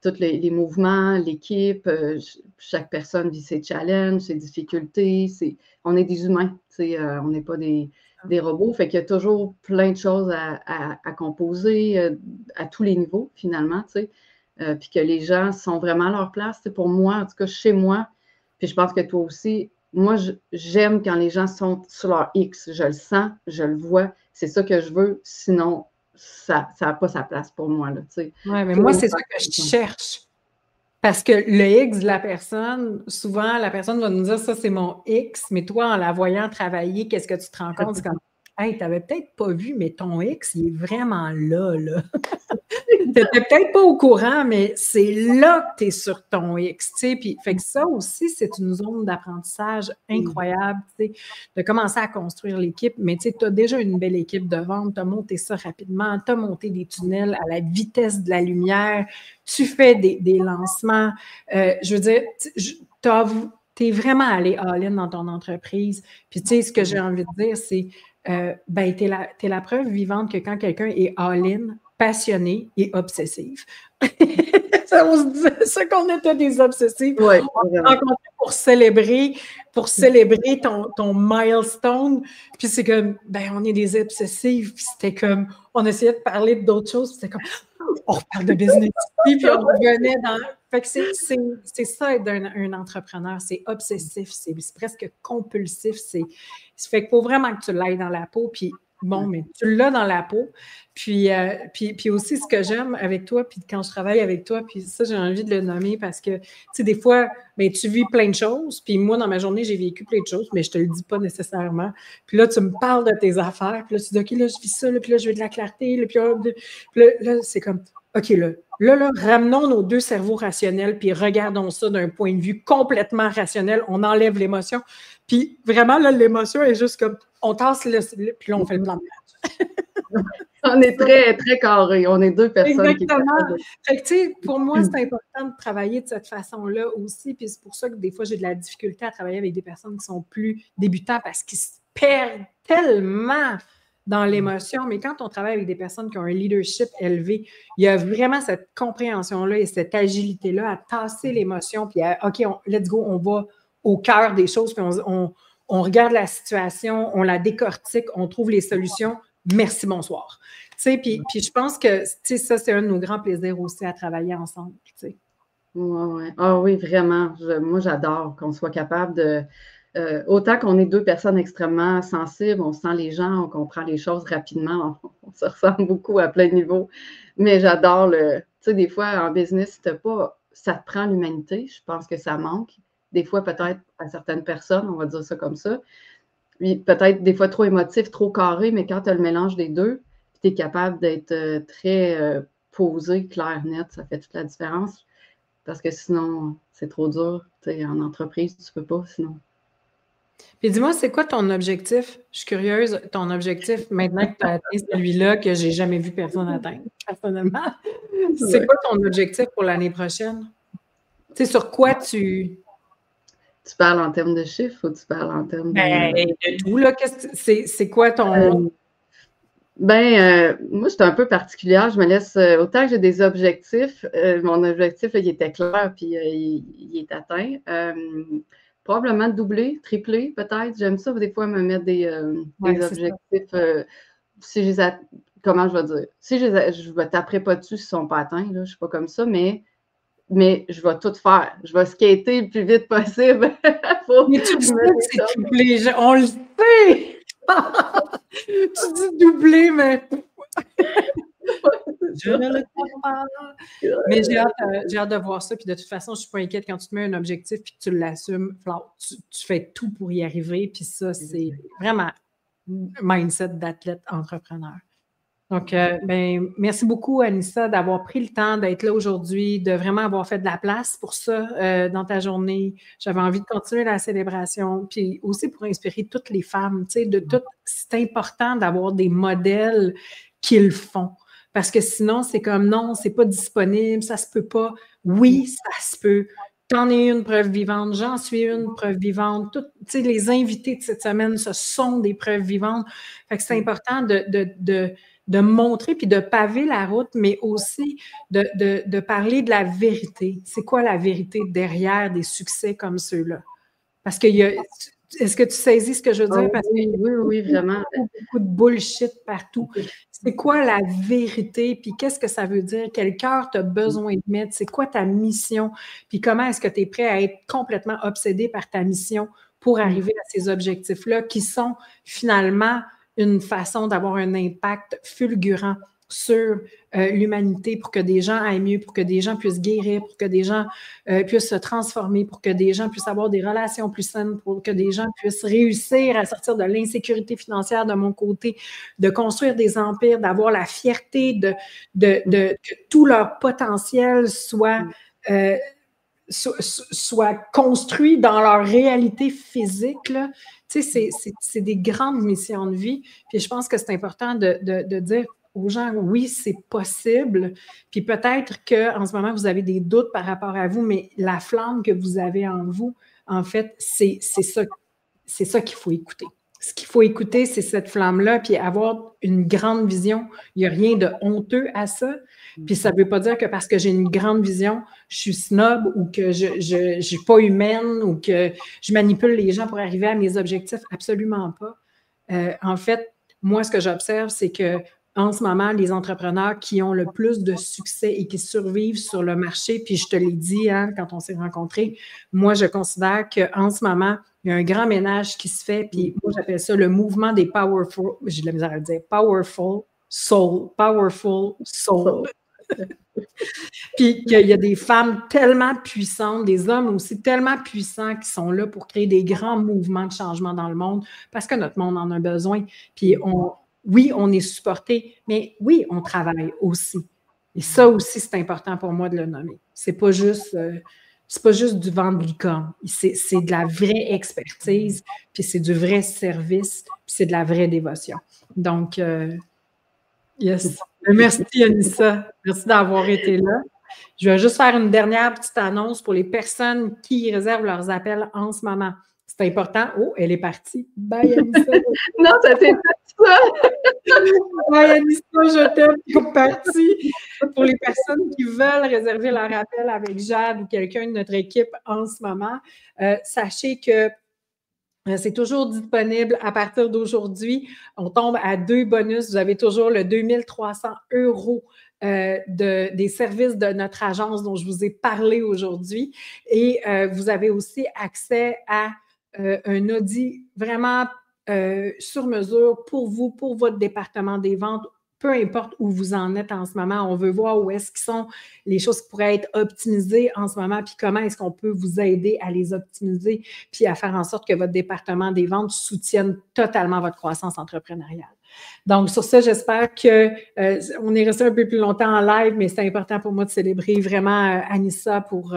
S2: Tous les mouvements, l'équipe, chaque personne vit ses challenges, ses difficultés. On est des humains, on n'est pas des robots. Fait qu'il y a toujours plein de choses à composer à tous les niveaux, finalement. Puis que les gens sont vraiment à leur place. Pour moi, en tout cas, chez moi, puis je pense que toi aussi, moi, j'aime quand les gens sont sur leur X. Je le sens, je le vois. C'est ça que je veux. Sinon, ça n'a pas sa place pour moi. Oui,
S1: mais moi, c'est ça que je cherche. Parce que le X de la personne, souvent, la personne va nous dire ça, c'est mon X, mais toi, en la voyant travailler, qu'est-ce que tu te rends compte? C'est comme, hey, tu n'avais peut-être pas vu, mais ton X, il est vraiment là. Tu n'étais peut-être pas au courant, mais c'est là que tu es sur ton X. Puis, fait que ça aussi, c'est une zone d'apprentissage incroyable, de commencer à construire l'équipe. Mais tu as déjà une belle équipe de vente, tu as monté ça rapidement, tu as monté des tunnels à la vitesse de la lumière, tu fais des lancements. Je veux dire, tu es vraiment allé all-in dans ton entreprise. Puis, tu sais, ce que j'ai envie de dire, c'est, tu es la preuve vivante que quand quelqu'un est all-in, passionné et obsessif. On se disait ça qu'on était des obsessifs.
S2: Ouais,
S1: on s'est rencontrés pour célébrer ton milestone. Puis c'est comme, on est des obsessifs. Puis c'était comme, on essayait de parler d'autres choses. Puis c'était comme, on reparle de business ici. Puis on revenait dans... Fait que c'est ça être un entrepreneur. C'est obsessif, c'est presque compulsif. Fait qu'il faut vraiment que tu l'ailles dans la peau. Puis bon, mais tu l'as dans la peau. Puis aussi, ce que j'aime avec toi, puis quand je travaille avec toi, puis ça, j'ai envie de le nommer parce que, tu sais, des fois, tu vis plein de choses. Puis moi, dans ma journée, j'ai vécu plein de choses, mais je te le dis pas nécessairement. Puis là, tu me parles de tes affaires. Puis là, tu dis, OK, là, je vis ça. Là, puis là, je veux de la clarté. Là, puis là, c'est comme, OK, là, ramenons nos deux cerveaux rationnels, puis regardons ça d'un point de vue complètement rationnel. On enlève l'émotion. Puis vraiment, là, l'émotion est juste comme, on tasse puis là, on fait le plan de match.
S2: On est très, très carré. On est deux personnes.
S1: Exactement. Fait que, tu sais, pour moi, c'est important de travailler de cette façon-là aussi. Puis c'est pour ça que des fois, j'ai de la difficulté à travailler avec des personnes qui sont plus débutants parce qu'ils se perdent tellement dans l'émotion. Mais quand on travaille avec des personnes qui ont un leadership élevé, il y a vraiment cette compréhension-là et cette agilité-là à tasser l'émotion. Puis OK, let's go, on va au cœur des choses. Puis on regarde la situation, on la décortique, on trouve les solutions. Merci, bonsoir. Puis je pense que ça, c'est un de nos grands plaisirs aussi à travailler ensemble.
S2: Ouais, ouais. Ah oui, vraiment. Moi, j'adore qu'on soit capable de... autant qu'on est deux personnes extrêmement sensibles, on sent les gens, on comprend les choses rapidement, on se ressemble beaucoup à plein niveau. Mais j'adore le... Tu sais, des fois, en business, t'as pas... ça te prend l'humanité. Je pense que ça manque. Des fois, peut-être à certaines personnes, on va dire ça comme ça. Puis peut-être des fois trop émotif, trop carré, mais quand tu as le mélange des deux, tu es capable d'être très posé, clair, net, ça fait toute la différence. Parce que sinon, c'est trop dur. Tu sais, en entreprise, tu peux pas sinon.
S1: Puis dis-moi, c'est quoi ton objectif? Je suis curieuse, ton objectif, maintenant que tu as atteint celui-là que j'ai jamais vu personne atteindre, personnellement. C'est quoi ton objectif pour l'année prochaine? Tu sais, sur quoi tu...
S2: Tu parles en termes de chiffres ou tu parles en termes
S1: de tout, là. C'est quoi ton...
S2: moi, je suis un peu particulière. Je me laisse... autant que j'ai des objectifs, mon objectif, là, il était clair, puis il est atteint. Probablement doubler, tripler, peut-être. J'aime ça, des fois, me mettre des objectifs. Si je les comment je vais dire? Si je ne me taperai pas dessus s'ils ne sont pas atteints, là, je ne suis pas comme ça, mais je vais tout faire. Je vais skater le plus vite possible.
S1: Mais tu dis que c'est triplé. On le sait! Tu dis doubler, mais... Je ne le crois pas. Mais j'ai hâte de voir ça. Puis de toute façon, je ne suis pas inquiète quand tu te mets un objectif et que tu l'assumes. Tu fais tout pour y arriver. Puis ça, c'est vraiment mindset d'athlète entrepreneur. Donc, merci beaucoup, Anissa, d'avoir pris le temps d'être là aujourd'hui, de vraiment avoir fait de la place pour ça dans ta journée. J'avais envie de continuer la célébration, puis aussi pour inspirer toutes les femmes, tu sais, c'est important d'avoir des modèles qui le font. Parce que sinon, c'est comme non, c'est pas disponible, ça se peut pas. Oui, ça se peut. T'en es une preuve vivante, j'en suis une preuve vivante. Les invités de cette semaine, ce sont des preuves vivantes. Fait que c'est important de montrer puis de paver la route, mais aussi de parler de la vérité. C'est quoi la vérité derrière des succès comme ceux-là? Parce qu'il y a... Est-ce que tu saisis ce que je veux dire? Parce
S2: oui, oui, vraiment.
S1: Beaucoup de bullshit partout. C'est quoi la vérité? Puis qu'est-ce que ça veut dire? Quel cœur tu as besoin de mettre? C'est quoi ta mission? Puis comment est-ce que tu es prêt à être complètement obsédé par ta mission pour arriver à ces objectifs-là qui sont finalement une façon d'avoir un impact fulgurant sur l'humanité pour que des gens aillent mieux, pour que des gens puissent guérir, pour que des gens puissent se transformer, pour que des gens puissent avoir des relations plus saines, pour que des gens puissent réussir à sortir de l'insécurité financière de mon côté, de construire des empires, d'avoir la fierté que tout leur potentiel soit construit dans leur réalité physique, là. Tu sais, c'est des grandes missions de vie. Puis je pense que c'est important de dire aux gens, oui, c'est possible. Puis peut-être qu'en ce moment, vous avez des doutes par rapport à vous, mais la flamme que vous avez en vous, en fait, c'est ça qu'il faut écouter. Ce qu'il faut écouter, c'est cette flamme-là, puis avoir une grande vision. Il n'y a rien de honteux à ça. Puis ça ne veut pas dire que parce que j'ai une grande vision, je suis snob ou que je ne suis pas humaine ou que je manipule les gens pour arriver à mes objectifs. Absolument pas. En fait, moi, ce que j'observe, c'est que en ce moment, les entrepreneurs qui ont le plus de succès et qui survivent sur le marché, puis je te l'ai dit hein, quand on s'est rencontrés, moi, je considère qu'en ce moment, il y a un grand ménage qui se fait, puis moi, j'appelle ça le mouvement des powerful, j'ai de la misère à le dire, powerful soul. Puis qu'il y a des femmes tellement puissantes, des hommes aussi tellement puissants qui sont là pour créer des grands mouvements de changement dans le monde parce que notre monde en a besoin. Puis oui, on est supporté, mais oui, on travaille aussi. Et ça aussi, c'est important pour moi de le nommer. C'est pas juste du vent de licorne. C'est de la vraie expertise, puis c'est du vrai service, puis c'est de la vraie dévotion. Donc, yes. Merci, Anissa. Merci d'avoir été là. Je vais juste faire une dernière petite annonce pour les personnes qui réservent leurs appels en ce moment. C'est important. Oh, elle est partie. Bye, Anissa.
S2: Non, ça t'est fait ça.
S1: Bye, Anissa, je t'aime. Tu es partie. Pour les personnes qui veulent réserver leur appel avec Jade ou quelqu'un de notre équipe en ce moment, sachez que C'est toujours disponible à partir d'aujourd'hui. On tombe à 2 bonus. Vous avez toujours le 2300 € des services de notre agence dont je vous ai parlé aujourd'hui. Et vous avez aussi accès à un audit vraiment sur mesure pour vous, pour votre département des ventes, peu importe où vous en êtes en ce moment. On veut voir où est-ce qu'ils sont les choses qui pourraient être optimisées en ce moment, puis comment est-ce qu'on peut vous aider à les optimiser, puis à faire en sorte que votre département des ventes soutienne totalement votre croissance entrepreneuriale. Donc, sur ça, j'espère que on est resté un peu plus longtemps en live, mais c'est important pour moi de célébrer vraiment Anissa pour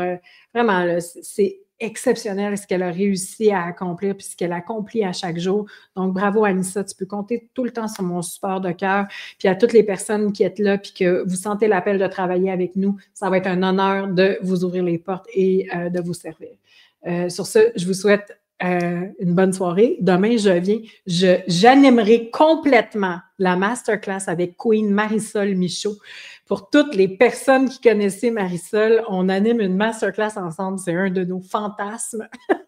S1: vraiment, c'est exceptionnel ce qu'elle a réussi à accomplir puis ce qu'elle accomplit à chaque jour. Donc, bravo Anissa, tu peux compter tout le temps sur mon support de cœur. Puis à toutes les personnes qui êtes là puis que vous sentez l'appel de travailler avec nous, ça va être un honneur de vous ouvrir les portes et de vous servir. Sur ce, je vous souhaite une bonne soirée. Demain, j'animerai complètement la masterclass avec Queen Marisol Michaud. Pour toutes les personnes qui connaissaient Marisol, on anime une masterclass ensemble. C'est un de nos fantasmes.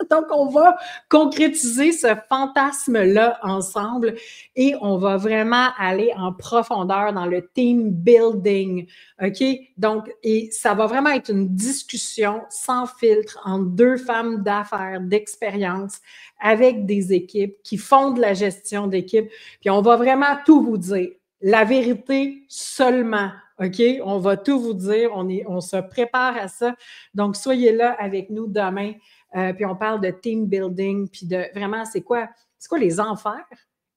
S1: Donc, on va concrétiser ce fantasme-là ensemble et on va vraiment aller en profondeur dans le team building. OK? Donc, et ça va vraiment être une discussion sans filtre entre deux femmes d'affaires, d'expérience, avec des équipes qui font de la gestion d'équipe. Puis, on va vraiment tout vous dire. La vérité seulement. OK? On va tout vous dire. On se prépare à ça. Donc, soyez là avec nous demain. Puis on parle de team building, puis de vraiment, c'est quoi les enfers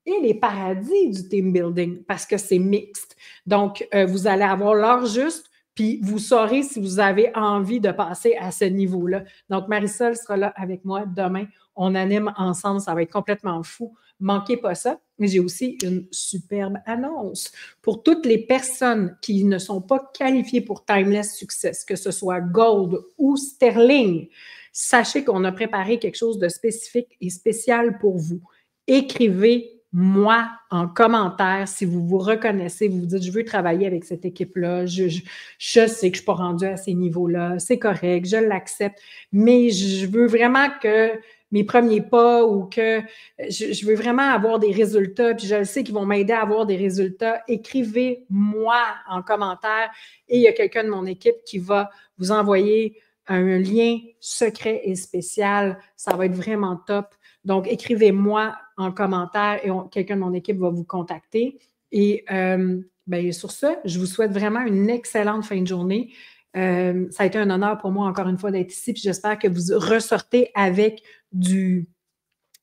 S1: et les paradis du team building, parce que c'est mixte. Donc, vous allez avoir l'heure juste, puis vous saurez si vous avez envie de passer à ce niveau-là. Donc, Marisol sera là avec moi demain. On anime ensemble, ça va être complètement fou. Manquez pas ça. Mais j'ai aussi une superbe annonce pour toutes les personnes qui ne sont pas qualifiées pour Timeless Success, que ce soit Gold ou Sterling. Sachez qu'on a préparé quelque chose de spécifique et spécial pour vous. Écrivez-moi en commentaire si vous vous reconnaissez, vous vous dites « je veux travailler avec cette équipe-là, je sais que je ne suis pas rendue à ces niveaux-là, c'est correct, je l'accepte, mais je veux vraiment que mes premiers pas ou que je veux vraiment avoir des résultats, puis je le sais qu'ils vont m'aider à avoir des résultats. Écrivez-moi en commentaire et il y a quelqu'un de mon équipe qui va vous envoyer un lien secret et spécial. Ça va être vraiment top. Donc, écrivez-moi en commentaire et quelqu'un de mon équipe va vous contacter. Et sur ça, je vous souhaite vraiment une excellente fin de journée. Ça a été un honneur pour moi, encore une fois, d'être ici. Puis j'espère que vous ressortez avec du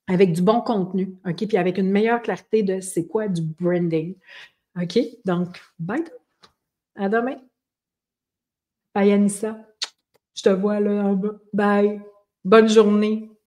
S1: bon contenu, OK? Puis avec une meilleure clarté de c'est quoi du branding. OK? Donc, bye. À demain. Bye, Anissa. Je te vois là en bas. Bye. Bonne journée.